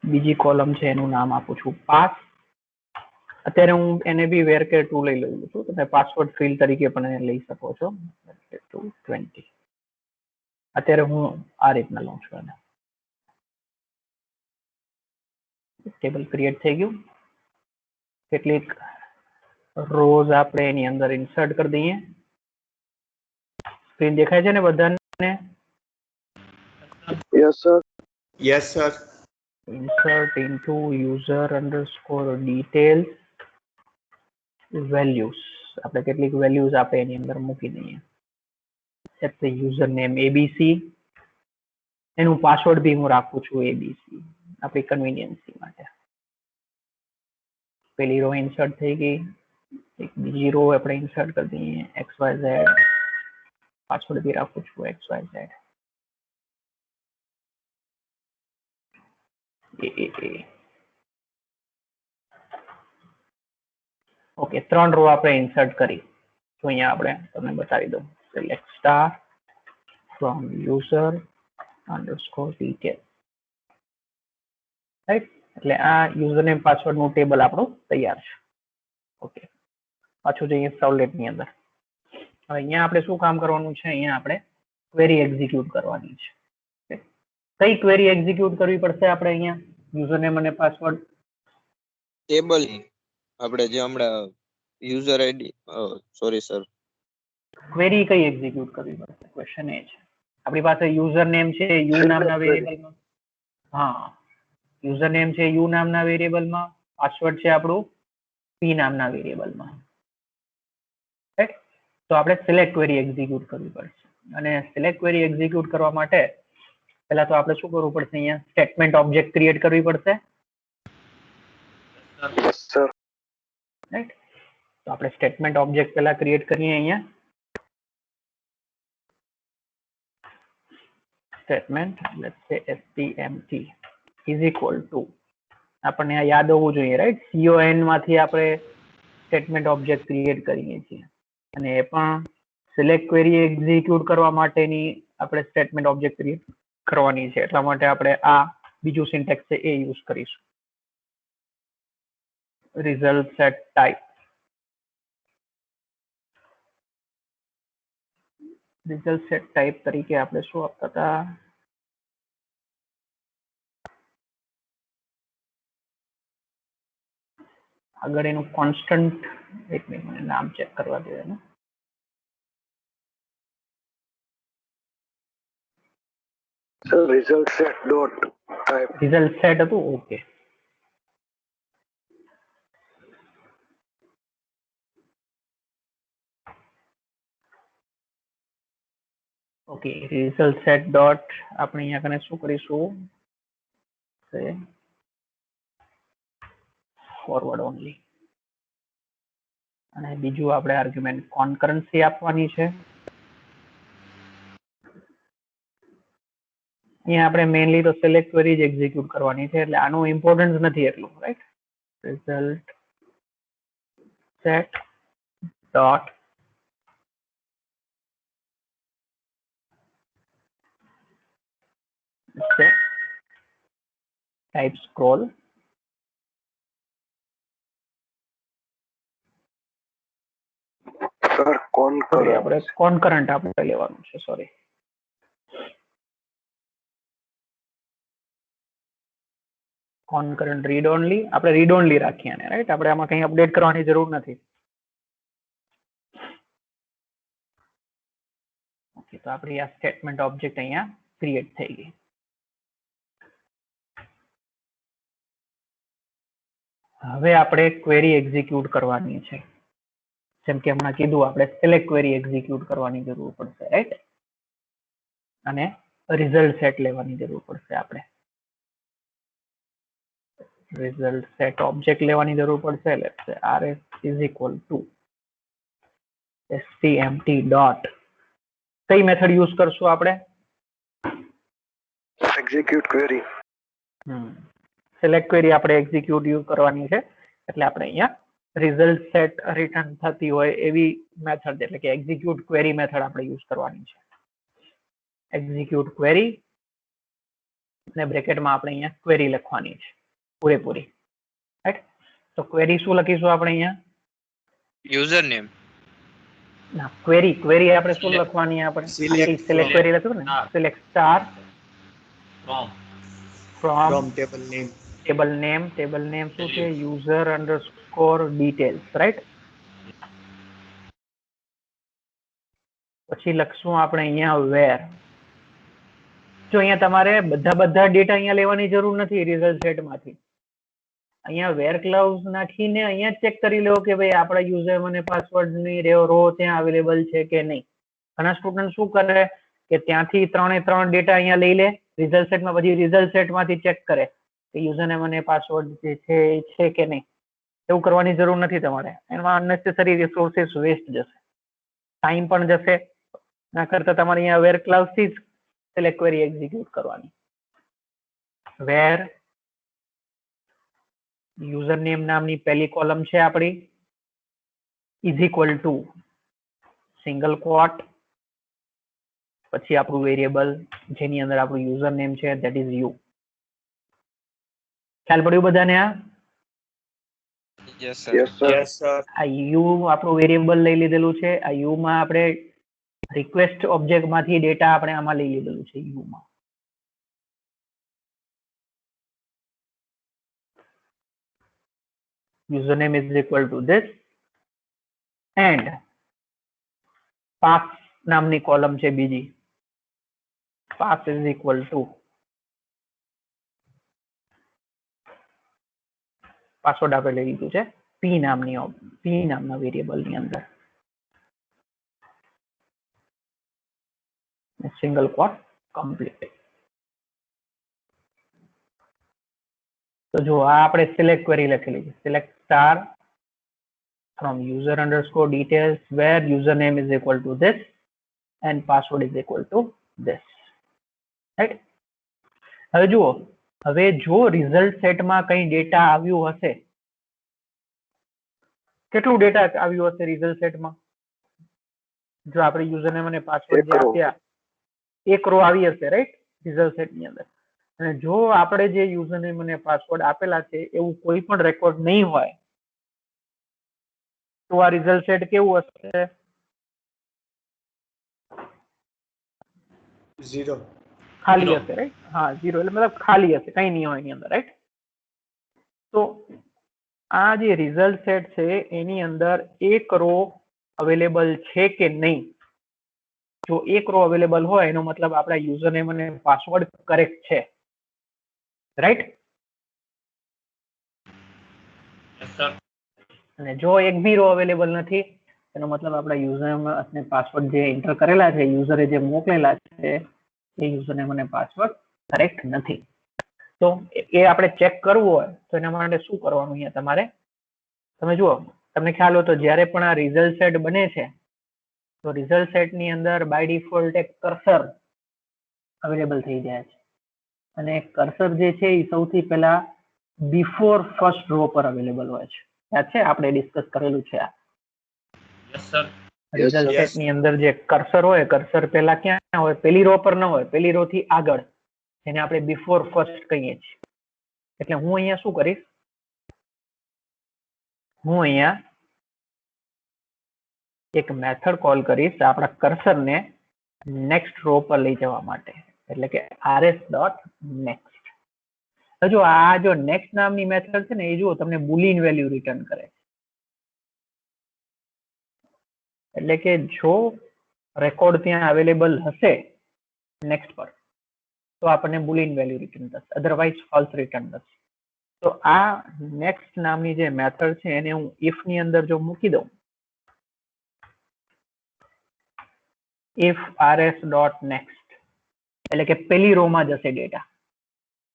બીજી કોલમ છે એનું નામ આપું છું પાસ. અત્યારે હું એને બી var2 લઈ લઉં છું, તમે પાસવર્ડ ફિલ્ડ તરીકે પણ એને લઈ શકો છો. var2 20 અત્યારે હું આ રીતના લઉં છું. એને ટેબલ ક્રિએટ થઈ ગયું. કેટલીક રોઝ આપણે એની અંદર ઇન્સર્ટ કરી દઈએ. સ્ક્રીન દેખાય છે ને બધાને? Yes sir. Yes, sir. Insert into user_details values. આપણે કેટલીક વેલ્યુઝ આપણે એની અંદર મૂકી દઈએ. એટલે યુઝરનેમ abc, એનું પાસવર્ડ બી હું રાખું છું abc આપણી કન્વીનિયન્સી માટે. પેલી રો ઇન્સર્ટ થઈ ગઈ. એક બીજી રો આપણે ઇન્સર્ટ કરી દઈએ xyz, પાસવર્ડ બી રાખું છું xyz. ઓકે, 3 રો આપણે ઇન્સર્ટ કરી. તો અહીંયા આપણે તમને બતાવી દઉં. Select star from user_detail, right? એટલે આ યુઝરનેમ પાસવર્ડ નું ટેબલ આપણું તૈયાર છે. ઓકે, પાછું જઈએ સર્વલેટ ની અંદર. હવે અહીંયા આપણે શું કામ કરવાનું છે? અહીંયા આપણે ક્વેરી એક્ઝિક્યુટ કરવાની છે. કઈ ક્વેરી એક્ઝિક્યુટ કરવી પડશે આપણે અહીંયા યુઝરનેમ અને પાસવર્ડ? ટેબલ આપણે જે હમણાં user ID sorry sir query કઈ એક્ઝિક્યુટ કરવી પડશે? ક્વેશ્ચન એ છે. આપણી પાસે યુઝરનેમ છે યુ નામના વેરિયેબલમાં, હા યુઝરનેમ છે યુ નામના વેરિયેબલમાં, પાસવર્ડ છે આપણું પી નામના વેરિયેબલમાં, રાઈટ? તો આપણે સિલેક્ટ ક્વેરી એક્ઝિક્યુટ કરવી પડશે. અને સિલેક્ટ ક્વેરી એક્ઝિક્યુટ કરવા માટે પહેલા તો આપણે શું કરવું પડશે? અહીંયા સ્ટેટમેન્ટ ઓબ્જેક્ટ ક્રિએટ કરવી પડશે, યસ સર. રાઈટ? તો આપણે સ્ટેટમેન્ટ ઓબ્જેક્ટ પહેલા ક્રિએટ કરીએ. અહીંયા સ્ટેટમેન્ટ લેટ્સ સે stmt ઇઝ ઇક્વલ ટુ, આપણને આ યાદ હોવું જોઈએ, રાઈટ? con માંથી આપણે સ્ટેટમેન્ટ ઓબ્જેક્ટ ક્રિએટ કરીએ છીએ અને એ પણ સિલેક્ટ ક્વેરી એક્ઝિક્યુટ કરવા માટેની આપણે સ્ટેટમેન્ટ ઓબ્જેક્ટ ક્રિએટ કરવાની છે. એટલા માટે આપણે આ બીજું સિન્ટેક્સ છે એ યુઝ કરીશું. Result set type, result set type તરીકે આપણે શું આપતા હતા? આગળ એનું કોન્સ્ટન્ટ, એક મિનિટ મને નામ ચેક કરવા દે ને. Sir result set dot type. Result set હતું. Okay, okay result set dot આપણે અહીંયા કને શું કરીશું? Forward only. અને બીજું આપણે આર્ગ્યુમેન્ટ કોન્કરન્સી આપવાની છે. અહીંયા આપણે મેઇનલી તો સિલેક્ટ ક્વેરી જ એક્ઝિક્યુટ કરવાની છે એટલે આનું ઇમ્પોર્ટન્સ નથી એટલું, right? Result set dot type scroll, sir આપણે કોન્કરન્ટ આપણે લેવાનું છે. સોરી, કોન્કરન્ટ રીડ ઓનલી, આપણે રીડ ઓનલી રાખીએ ને, રાઈટ? આપણે આમાં કંઈ અપડેટ કરવાની જરૂર નથી. ઓકે, તો આપણી આ સ્ટેટમેન્ટ ઓબ્જેક્ટ અહીંયા ક્રિએટ થઈ ગઈ. હવે આપણે ક્વેરી એક્ઝિક્યુટ કરવાની છે. જેમ કે હમણાં કીધું, આપણે સિલેક્ટ ક્વેરી એક્ઝિક્યુટ કરવાની જરૂર પડશે, રાઈટ? અને રિઝલ્ટ સેટ લેવાની જરૂર પડશે. આપણે રિઝલ્ટ સેટ ઓબ્જેક્ટ લેવાની જરૂર પડશે. લેટ્સ સે rs is equal to stmt dot કઈ મેથડ યુઝ કરશું આપણે? execute query. સિલેક્ટ ક્વેરી આપણે એક્ઝિક્યુટ યુઝ કરવાની છે, એટલે આપણે અહીંયા રિઝલ્ટ સેટ રિટર્ન થતી હોય એવી મેથડ, એટલે કે એક્ઝિક્યુટ ક્વેરી મેથડ આપણે યુઝ કરવાની છે. એક્ઝિક્યુટ ક્વેરી અને બ્રેકેટમાં આપણે અહીંયા ક્વેરી લખવાની છે પૂરેપૂરી, રાઈટ? તો ક્વેરી શું લખીશું આપણે અહીંયા? User name. ના, ક્વેરી આપણે શું લખવાની? આપણે સિલેક્ટ ક્વેરી લખ્યું ને, select star from table name શું છે? User underscore details, right? પછી લખશું આપણે અહીંયા વેર. જો અહીંયા તમારે બધા ડેટા અહીંયા લેવાની જરૂર નથી રિઝલ્ટ સેટ માંથી. અહીંયા વેર ક્લાઉઝ નાખીને અહીંયા ચેક કરી લો કે ભાઈ આપણા યુઝર મને પાસવર્ડ ની રો ત્યાં અવેલેબલ છે કે નહીં. ઘણા સ્ટુડન્ટ શું કરે કે ત્યાંથી 3 ડેટા અહીંયા લઈ લે રિઝલ્ટ સેટમાં, પછી રિઝલ્ટ સેટમાંથી ચેક કરે કે યુઝરને મને પાસવર્ડ જે છે કે નહીં. એવું કરવાની જરૂર નથી તમારે. એમાં અનનેસેસરી રિસોર્સિસ વેસ્ટ જશે, ટાઈમ પણ જશે. ના કરતા તમારે અહીંયા વેર ક્લાઉઝ થી જ સિલેક્ટ ક્વેરી એક્ઝિક્યુટ કરવાની. વેર યુઝર નેમ નામની પહેલી કોલમ છે આપણી, is equal to single quote, પછી આપણું વેરિયેબલ જેની અંદર આપણું યુઝર નેમ છે, ધેટ ઇઝ યુ. ખ્યાલ પડ્યું બધાને? Yes sir. આ યુ આપણું વેરિયેબલ લઈ લીધેલું છે. આ યુ માં આપણે રિક્વેસ્ટ ઓબ્જેક્ટ માંથી ડેટા આપણે આમાં લઈ લીધેલું છે યુ માં. username is equal to this and pass નામની કોલમ છે બીજી, pass is equal to password આપણે લઈ લીધું છે p નામના વેરિયેબલ ની અંદર, સિંગલ ક્વોટ કમ્પ્લીટ. તો જો આ આપણે સિલેક્ટ ક્વેરી લખેલી છે, select star from user underscore details where username is equal to this and password is equal to this, right? હવે જુઓ, હવે જો રિઝલ્ટ સેટમાં કઈ ડેટા આવ્યું હશે, કેટલું ડેટા આવ્યું હશે રિઝલ્ટ સેટમાં? જો આપણે યુઝરનેમ અને પાસવર્ડ જે આપ્યા એક રો આવી હશે, રાઈટ? રિઝલ્ટ સેટ ની અંદર. અને જો આપણે જે યુઝરનેમ અને પાસવર્ડ આપેલા છે એવું કોઈ પણ રેકોર્ડ નહીં હોય તો આ રિઝલ્ટ સેટ કેવું હશે? 0 ખાલી હશે, રાઈટ? હા, 0 એટલે મતલબ ખાલી હશે, કઈ નહીં હોય એની અંદર, રાઈટ? તો આ જે રિઝલ્ટ સેટ છે એની અંદર એક રો અવેલેબલ છે કે નહીં? જો એક રો અવેલેબલ હોય એનો મતલબ આપણા યુઝરનેમ અને પાસવર્ડ કરેક્ટ છે, રાઈટ? અને જો એક બી રો અવેલેબલ નથી એનો મતલબ આપણા યુઝરનેમ અને પાસવર્ડ જે એન્ટર કરેલા છે, યુઝરે જે મોકલેલા છે એ યુઝરનેમ અને પાસવર્ડ કરેક્ટ નથી. તો એ આપણે ચેક કરવું હોય તો એના માટે શું કરવાનું? અહીંયા તમારે, તમે જુઓ, તમને ખ્યાલ હોય તો જ્યારે પણ આ રિઝલ્ટ સેટ બને છે તો રિઝલ્ટ સેટ ની અંદર બાય ડિફોલ્ટ એક કર્સર અવેલેબલ થઈ જાય છે, અને કર્સર જે છે એ સૌથી પહેલા બિફોર ફર્સ્ટ રો પર અવેલેબલ હોય છે. યાદ છે? આપણે ડિસ્કસ કરેલું છે આ. રિઝલ્ટ સેટ ની અંદર જે કર્સર હોય, કર્સર પહેલા ક્યાં હોય? પહેલી રો પર ન હોય, પહેલી રો થી આગળ, જેને આપણે બિફોર ફર્સ્ટ કહીએ છીએ. એટલે હું અહીંયા શું કરીશ? હું અહીંયા એક મેથડ કોલ કરીશ આપણા કર્સરને નેક્સ્ટ રો પર લઈ જવા માટે, એટલે કે rs.next. જો આ જો નેક્સ્ટ નામની મેથડ છે ને એ જુઓ તમને બુલિયન વેલ્યુ રિટર્ન કરે છે. એટલે કે જો રેકોર્ડ ત્યાં અવેલેબલ હશે નેક્સ્ટ પર તો આપણને બુલિયન વેલ્યુ રિટર્ન થશે, અધરવાઇઝ ફોલ્સ રિટર્ન થશે. તો આ નેક્સ્ટ નામની જે મેથડ છે એને હું ઇફ ની અંદર જો મૂકી દઉં, if rs dot next એટલે કે પેલી રો માં જશે ડેટા,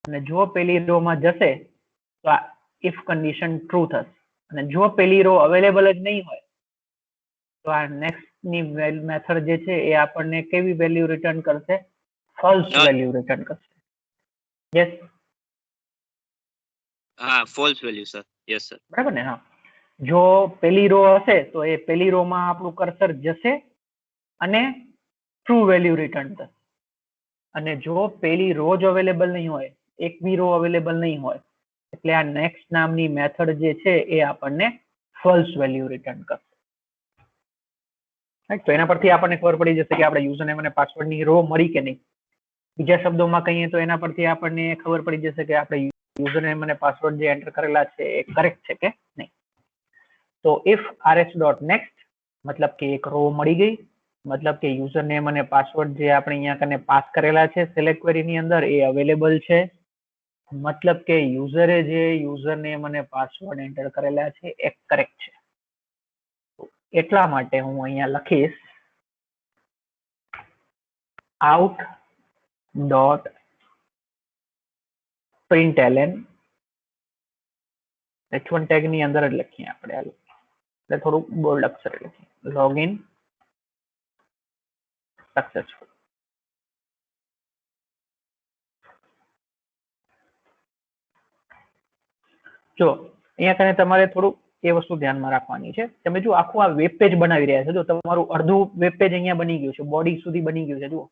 અને જો પેલી રો માં જશે તો આ if કન્ડિશન ટ્રુ થશે, અને જો પેલી રો અવેલેબલ જ નહીં હોય તો આ નેક્સ્ટ ની મેથડ જે છે એ આપણને કેવી વેલ્યુ રિટર્ન કરશે? ફોલ્સ વેલ્યુ રિટર્ન કરશે. યસ, હા, false value sir. Yes sir. બરાબર ને? હા, જો પેલી રો હશે તો એ પેલી રો માં આપણું કર્સર જશે અને ટ્રુ વેલ્યુ રિટર્ન થશે. અને જો પેલી રો જ અવેલેબલ નહીં હોય, એક બી રો અવેલેબલ નહીં હોય, એટલે આ નેક્સ્ટ નામની મેથડ જે છે એ આપણને ફોલ્સ વેલ્યુ રિટર્ન કરશે. તો એના પરથી આપણને ખબર પડી જશે કે આપણે યુઝરનેમ અને પાસવર્ડ ની રો મળી કે નહીં. બીજા શબ્દોમાં કહીએ તો એના પરથી આપણને ખબર પડી જશે કે આપણે યુઝરનેમ અને પાસવર્ડ જે એન્ટર કરેલા છે એ કરેક્ટ છે કે નહીં. તો if rs dot next મતલબ કે એક રો મળી ગઈ, મતલબ કે યુઝરનેમ અને પાસવર્ડ જે આપણે અહીંયા કને પાસ કરેલા છે સિલેક્ટ ક્વેરી ની અંદર એ અવેલેબલ છે, મતલબ કે યુઝરે જે યુઝરનેમ અને પાસવર્ડ એન્ટર કરેલા છે એ કરેક્ટ છે. એટલા માટે હું અહીંયા લખીશ out dot println h1 tag ની અંદર જ લખીએ આપણે, એટલે થોડુંક બોલ્ડ અક્ષર લખીએ, લોગિન સક્સેસફુલ. જો અહીંયા કને તમારે થોડુંક એ વસ્તુ ધ્યાનમાં રાખવાની છે. તમે જો આખું આ વેબ પેજ બનાવી રહ્યા છો, જો તમારું અડધું વેબ પેજ અહીંયા બની ગયું છે, બોડી સુધી બની ગયું છે. જુઓ,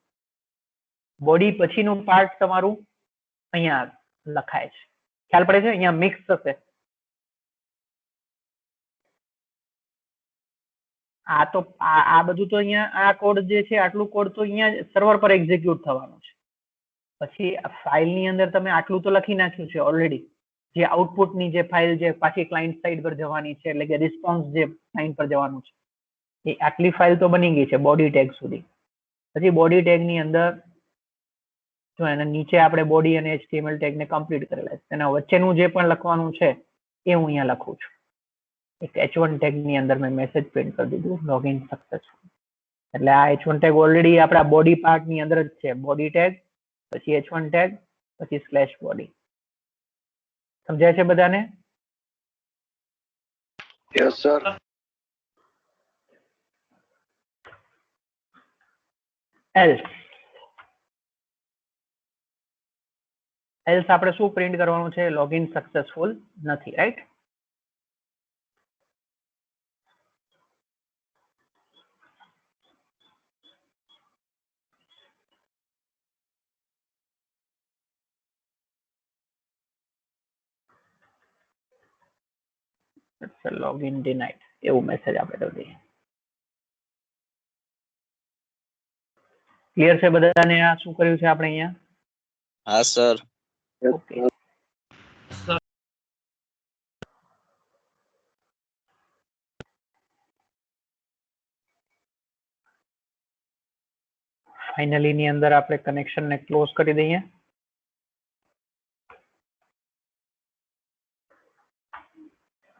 બોડી પછીનું પાર્ટ તમારું અહીંયા લખાય છે, ખ્યાલ પડે છે? અહીંયા મિક્સ થશે. આ તો આ બધું તો અહીંયા આ કોડ જે છે આટલું કોડ તો અહીંયા સર્વર પર એક્ઝિક્યુટ થવાનું છે. પછી ફાઇલ ની અંદર તમે આટલું તો લખી નાખ્યું છે ઓલરેડી, જે આઉટપુટ ની જે ફાઇલ જે પાછી ક્લાયન્ટ સાઇડ પર જવાની છે, એટલે કે રિસ્પોન્સ જે ક્લાયન્ટ પર જવાનું છે, એ આટલી ફાઇલ તો બની ગઈ છે બોડી ટેગ સુધી. પછી બોડી ટેગ ની અંદર જો એના નીચે આપણે બોડી અને HTML ટેગ ને કમ્પ્લીટ કરેલા છે, એના વચ્ચેનું જે પણ લખવાનું છે એ હું અહીંયા લખું છું. એક h1 ટેગ ની અંદર મેં મેસેજ પ્રિન્ટ કરી દીધું, લોગિન સક્સેસફુલ. એટલે આ h1 ટેગ ઓલરેડી આપણા બોડી પાર્ટ ની અંદર જ છે, બોડી ટેગ પછી h1 ટેગ પછી સ્લેશ બોડી. સમજાય છે બધાને? Yes, sir. else આપણે શું પ્રિન્ટ કરવાનું છે? લોગિન સક્સેસફુલ નથી, રાઈટ? લોગિન ડિનાઇડ એવું મેસેજ આપણે કરી દઈએ. ક્લિયર છે બધાને આ શું કર્યું છે આપણે અહીંયા? હા સર. ઓકે. ફાઇનલી ની અંદર આપણે કનેક્શન ને ક્લોઝ કરી દઈએ.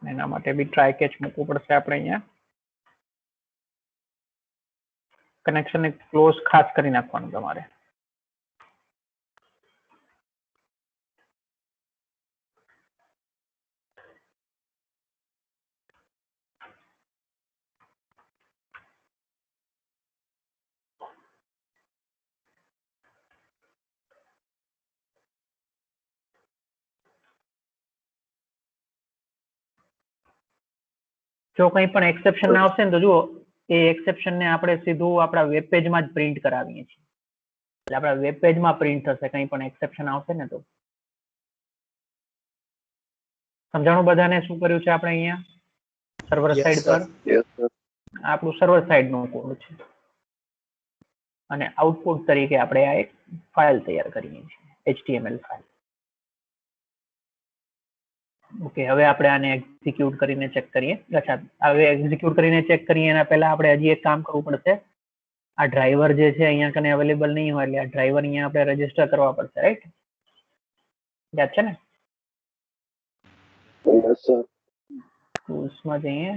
એના માટે બી ટ્રાય કેચ મૂકવું પડશે આપણે અહીંયા. કનેક્શન ને ક્લોઝ ખાસ કરી નાખવાનું તમારે. જો કંઈ પણ એક્સેપ્શન આવશે ને તો જુઓ, એ એક્સેપ્શન ને આપણે સીધું આપણા વેબ પેજમાં જ પ્રિન્ટ કરાવીએ છીએ. એટલે આપણા વેબ પેજમાં પ્રિન્ટ થશે કંઈ પણ એક્સેપ્શન આવશે ને તો. સમજાણું બધાને શું કર્યું છે આપણે અહીંયા સર્વર Yes, સાઈડ sir. પર? Yes, sir. આપણું સર્વર સાઈડ નો કોડ છે, અને આઉટપુટ તરીકે આપણે આ એક ફાઇલ તૈયાર કરીએ છીએ, HTML ફાઇલ. ઓકે, હવે આપણે આને એક્ઝિક્યુટ કરીને ચેક કરીએ. અચ્છા, હવે એક્ઝિક્યુટ કરીને ચેક કરીએ એના પહેલા આપણે હજી એક કામ કરવું પડશે. આ ડ્રાઈવર જે છે અહીંયા કને અવેલેબલ નહીં હોય એટલે આ ડ્રાઈવર અહીંયા આપણે રજીસ્ટર કરવા પડશે, રાઈટ? યાદ છે ને? Yes, sir. ટૂલ્સ માં જઈએ.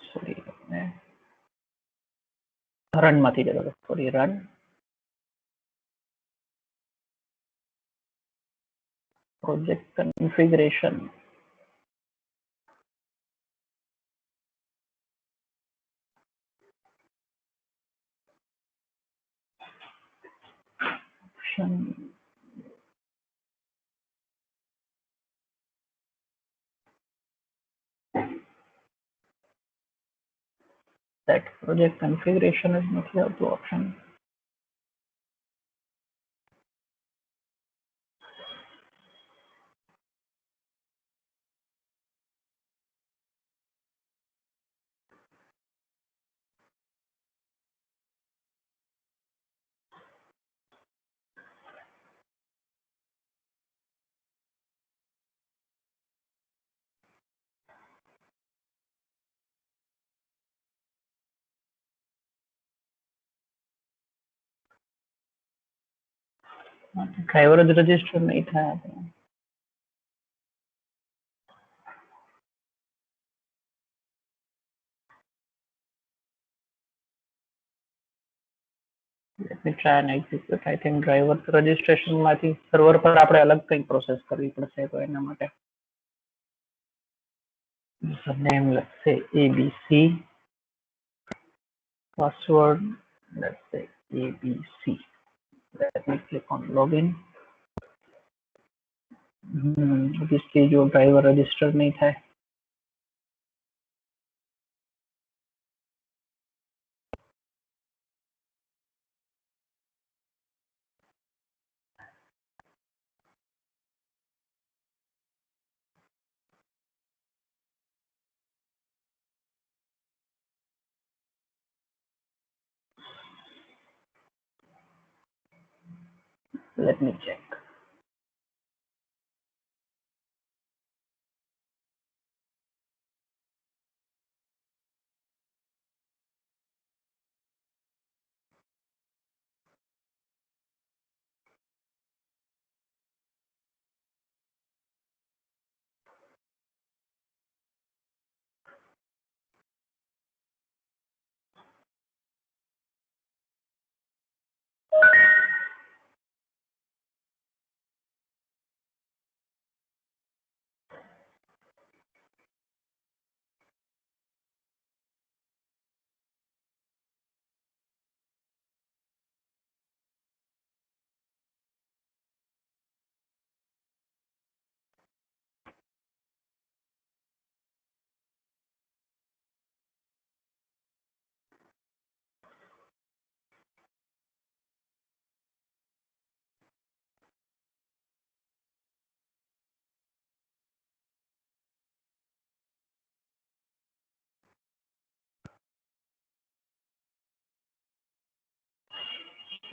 સોરી, રન માંથી જતો, sorry, run. Project configuration. That project configuration is નથી આવતું ઓપ્શન. ડ્રાઈવર જ રજીસ્ટર નહીં થાય આપણે. Let me try and execute. I think driver registration માંથી સર્વર પર આપણે અલગ કંઈક પ્રોસેસ કરવી પડશે, તો એના માટે username, let's say ABC, password, let's say ABC. Let me click on login. Obviously જો ડ્રાઈવર રજીસ્ટર નહીં થાય. Let me check.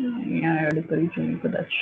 અહીંયા એડ કરી જોઈએ કદાચ.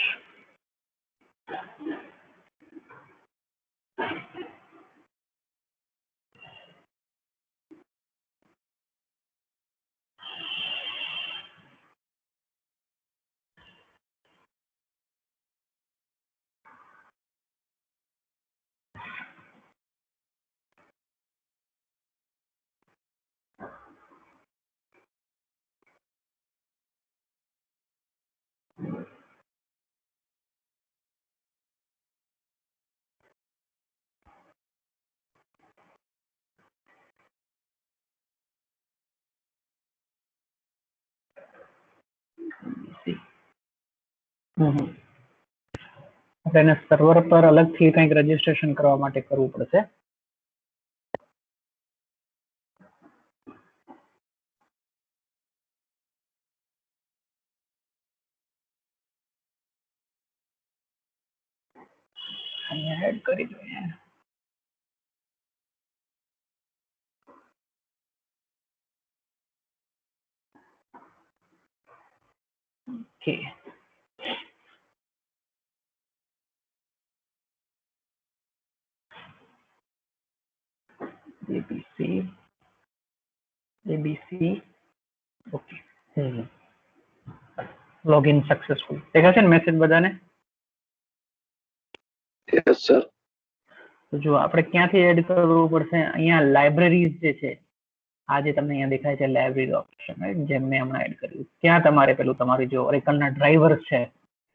આપણે એને સર્વર પર અલગથી કંઈક રજીસ્ટ્રેશન કરવા માટે કરવું પડશે. અહીંયા એડ કરી જોઈએ. Okay. ABC abc okay login successful દેખાશે ને મેસેજ બધાને? Yes, sir. તો જો આપણે ક્યાંથી એડ કરવું પડશે? અહીંયા લાઇબ્રેરીઝ જે છે આ જે તમને અહીંયા દેખાય છે લાઇબ્રેરી ઓપ્શન રાઈટ, જેમ મેં હમણાં એડ કર્યું ત્યાં તમારે પેલું તમારી જો ઓરેકલના ડ્રાઈવર્સ છે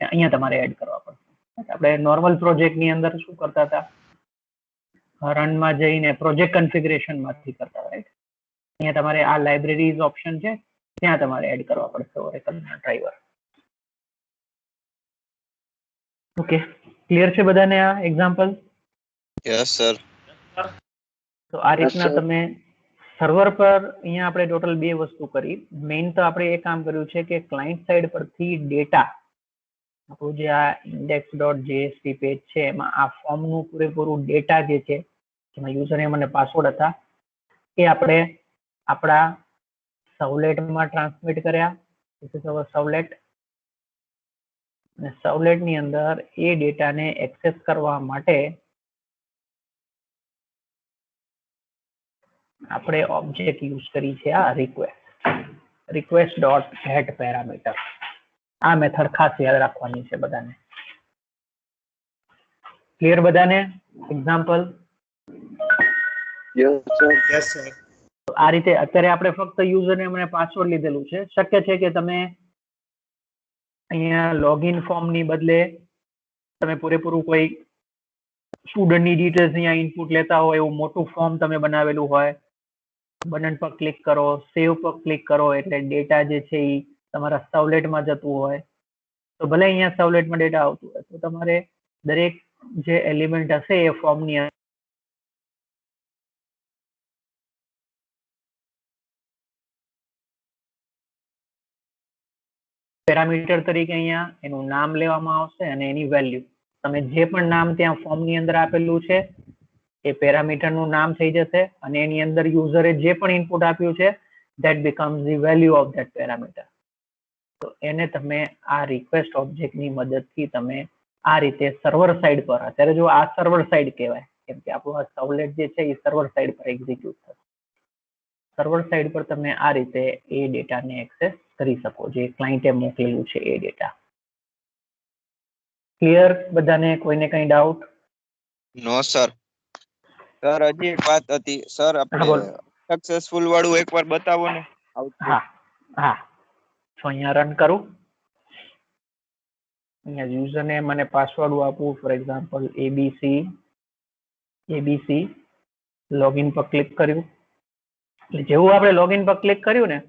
અહીંયા તમારે એડ કરવા પડશે. આપણે નોર્મલ પ્રોજેક્ટની અંદર શું કરતા હતા, રનમાં જઈને પ્રોજેક્ટ કન્ફિગરેશન માંથી કરતા રાઈટ. અહીંયા તમારે આ લાઇબ્રેરીઝ ઓપ્શન છે ત્યાં તમારે એડ કરવા પડશે ઓરેકલના ડ્રાઈવર. ઓકે, ક્લિયર છે બધાને આ એક્ઝામ્પલ? Yes sir. તો આ રીતના sir. તમે સર્વર પર અહીંયા આપણે ટોટલ બે વસ્તુ કરી. મેઇન તો આપણે એ કામ કર્યું છે કે ક્લાયન્ટ સાઈડ પરથી ડેટા આપણું જે આ index.jsp પેજ છે એમાં આ ફોર્મનું પૂરેપૂરું ડેટા જે છે જેમાં યુઝર નેમ અને પાસવર્ડ હતા એ આપણે આપણા સર્વલેટમાં ટ્રાન્સમિટ કર્યા. this is our સર્વલેટ. અને સર્વલેટની અંદર એ ડેટાને એક્સેસ કરવા માટે આપણે ઓબ્જેક્ટ યુઝ કરી છે આ request.get પેરામીટર. આ મેથડ ખાસ યાદ રાખવાની છે બધાને. ક્લિયર બધાને example? Yes, sir. Yes, sir. આ રીતે અત્યારે આપણે ફક્ત યુઝર નેમ અને પાસવર્ડ લીધેલું છે. શક્ય છે કે તમે અહીંયા લોગિન ફોર્મ ની બદલે તમે પૂરેપૂરું કોઈ સ્ટુડન્ટની ડિટેલ્સ અહીંયા ઇનપુટ લેતા હોય એવું મોટું ફોર્મ તમે બનાવેલું હોય, બટન પર ક્લિક કરો, સેવ પર ક્લિક કરો એટલે ડેટા જે છે એ તમારા સર્વલેટમાં જતું હોય. તો ભલે અહીંયા સર્વલેટમાં ડેટા આવતું હોય તો તમારે દરેક જે એલિમેન્ટ હશે એ ફોર્મની પેરામીટર તરીકે અહીંયા એનું નામ લેવામાં આવશે અને એની વેલ્યુ. તમે જે પણ નામ ત્યાં ફોર્મની અંદર આપેલું છે એ પેરામીટરનું નામ થઈ જશે અને એની અંદર યુઝરે જે પણ ઇનપુટ આપ્યું છે that becomes the value of that parameter. તો એને તમે આ રિક્વેસ્ટ ઓબ્જેક્ટની મદદથી તમે આ રીતે સર્વર સાઈડ પર, અત્યારે જો આ સર્વર સાઈડ કહેવાય કેમ કે આપણું આ સર્વલેટ જે છે એ સર્વર સાઈડ પર એક્ઝિક્યુટ થશે. સર્વર સાઈડ પર તમે આ રીતે એ ડેટાને એક્સેસ કરી શકો જે ક્લાયન્ટે મોકલેલું છે એ ડેટા. ક્લિયર બધાને? કોઈને કઈ ડાઉટ? નો સર. સર હજી એક વાત હતી સર, હા, આપણે બોલો. સક્સેસફુલ વાળું એકવાર બતાવો ને. હા હા, તો અહીંયા રન કરું. અહીંયા યુઝર નેમ અને પાસવર્ડ આપું, ફોર એક્ઝામ્પલ abc લોગિન પર ક્લિક કર્યું. એટલે જેવું આપણે લોગિન પર ક્લિક કર્યું ને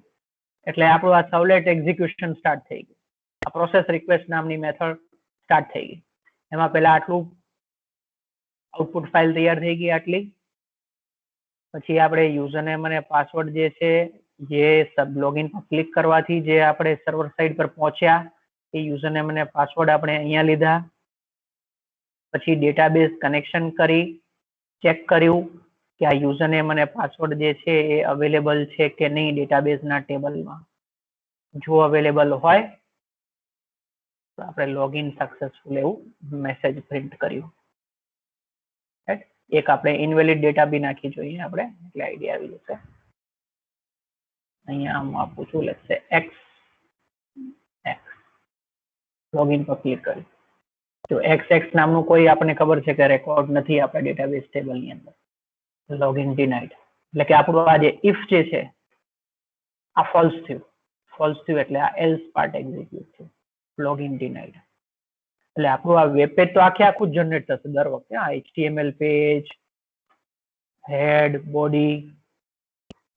એટલે આપણું આ સર્વલેટ એક્ઝિક્યુશન સ્ટાર્ટ થઈ ગયું. આ પ્રોસેસ રિક્વેસ્ટ નામની મેથડ સ્ટાર્ટ થઈ ગઈ. એમાં પહેલા આટલું આઉટપુટ ફાઇલ તૈયાર થઈ ગઈ આટલી. પછી આપણે યુઝર નેમ અને પાસવર્ડ જે છે જે સબ લોગિન પર ક્લિક કરવાથી જે આપણે સર્વર સાઈડ પર પહોંચ્યા એ યુઝર નેમ અને પાસવર્ડ આપણે અહીંયા લીધા. પછી ડેટાબેઝ કનેક્શન કરી ચેક કર્યું કે આ યુઝર નેમ અને પાસવર્ડ જે છે એ અવેલેબલ છે કે નહીં ડેટાબેઝના ટેબલમાં. જો અવેલેબલ હોય તો આપણે લોગિન સક્સેસફુલ એવું મેસેજ પ્રિન્ટ કર્યું. એક આપણે ઇનવેલિડ ડેટા બી નાખી જોઈએ આપણે એટલે આઈડિયા આવી જશે. અહીંયા હું આપું છું લેટ્સ સે x લોગિન પર ક્લિક કર્યું. તો xx નામનું કોઈ આપણને ખબર છે કે રેકોર્ડ નથી આપણા ડેટાબેઝ ટેબલની અંદર. લોગિન ડિનાઇડ એટલે કે આપણું આ જે ઇફ જે છે આ ફોલ્સ થયું એટલે આ એલ્સ પાર્ટ એક્ઝિક્યુટ થયું. લોગિન ડિનાઇડ એટલે આપણું આ વેબ પેજ તો આખું જ જનરેટ થશે દર વખતે. આ HTML પેજ, હેડ, બોડી,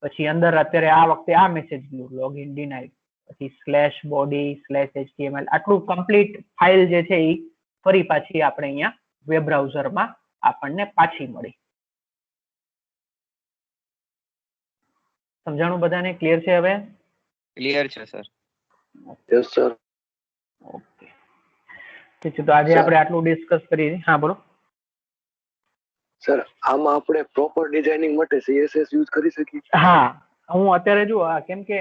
પછી અંદર અત્યારે આ વખતે આ મેસેજ ગયું લોગિન ડિનાઇડ, પછી /body/html આટલું કમ્પ્લીટ ફાઇલ જે છે એ ફરી પાછી આપણે અહીંયા વેબ બ્રાઉઝરમાં આપણને પાછી મળી. સમજાણું બધાને? ક્લિયર છે હવે? ક્લિયર છે સર. Yes, sir. ઓકે, ઠીક છે. તો આજે આપણે આટલું ડિસ્કસ કરી. હા બોલો. સર આમાં આપણે પ્રોપર ડિઝાઇનિંગ માટે CSS યુઝ કરી શકીએ? હા, હું અત્યારે જો કેમ કે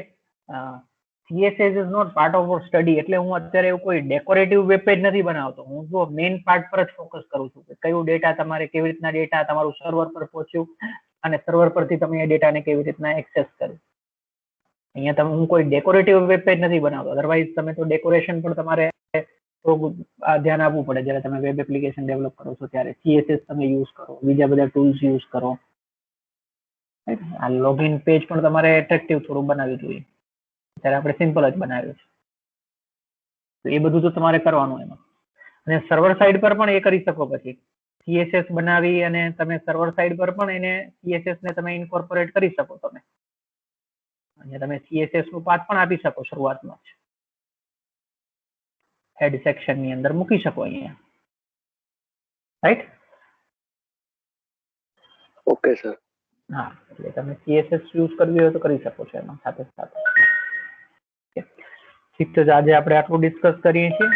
CSS is not part of our study એટલે હું અત્યારે એવું કોઈ ડેકોરેટિવ વેબ પેજ નથી બનાવતો. હું જો મેઇન પાર્ટ પર જ ફોકસ કરું છું કે કયું ડેટા તમારે કેવી રીતના ડેટા તમારું સર્વર પર પહોંચ્યું અને સર્વર પરથી તમે એ ડેટાને કેવી રીતના એક્સેસ કર્યું. અહીંયા તમે હું કોઈ ડેકોરેટિવ વેબ પેજ નથી બનાવતો, અધરવાઇઝ તમે તો ડેકોરેશન પણ તમારે થોડું ધ્યાન આપવું પડે જ્યારે તમે વેબ એપ્લિકેશન ડેવલપ કરો છો ત્યારે. CSS તમે યુઝ કરો, બીજા બધા ટૂલ્સ યુઝ કરો. આ લોગિન પેજ પણ તમારે એટ્રેક્ટિવ થોડું બનાવવું જોઈએ. ત્યારે આપણે સિમ્પલ જ બનાવ્યું છે. તો એ બધું તો તમારે કરવાનું એમાં. અને સર્વર સાઇડ પર પણ એ કરી શકો પછી. CSS બનાવી અને તમે સર્વર સાઇડ પર પણ એને CSS ને તમે ઇન્કોર્પોરેટ કરી શકો તમે. અને તમે CSS નું પાથ પણ આપી શકો શરૂઆતમાં જ. હેડ સેક્શન ની અંદર મૂકી શકો અહીંયા. રાઈટ? Okay sir. હા, એટલે તમે CSS યુઝ કરવી હોય તો કરી શકો છો એમાં સાથે સાથે. ઠીક છે, આજે આપણે આટલું ડિસ્કસ કરીએ છીએ.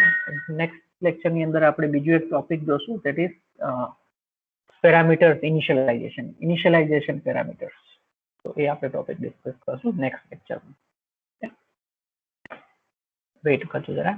નેક્સ્ટ લેક્ચર ની અંદર આપણે બીજું એક ટોપિક જોશું, that is parameters initialization parameters. તો એ આપણે ટોપિક ડિસ્કસ કરશું નેક્સ્ટ લેક્ચરમાં. વેઇટ કરજો જરા.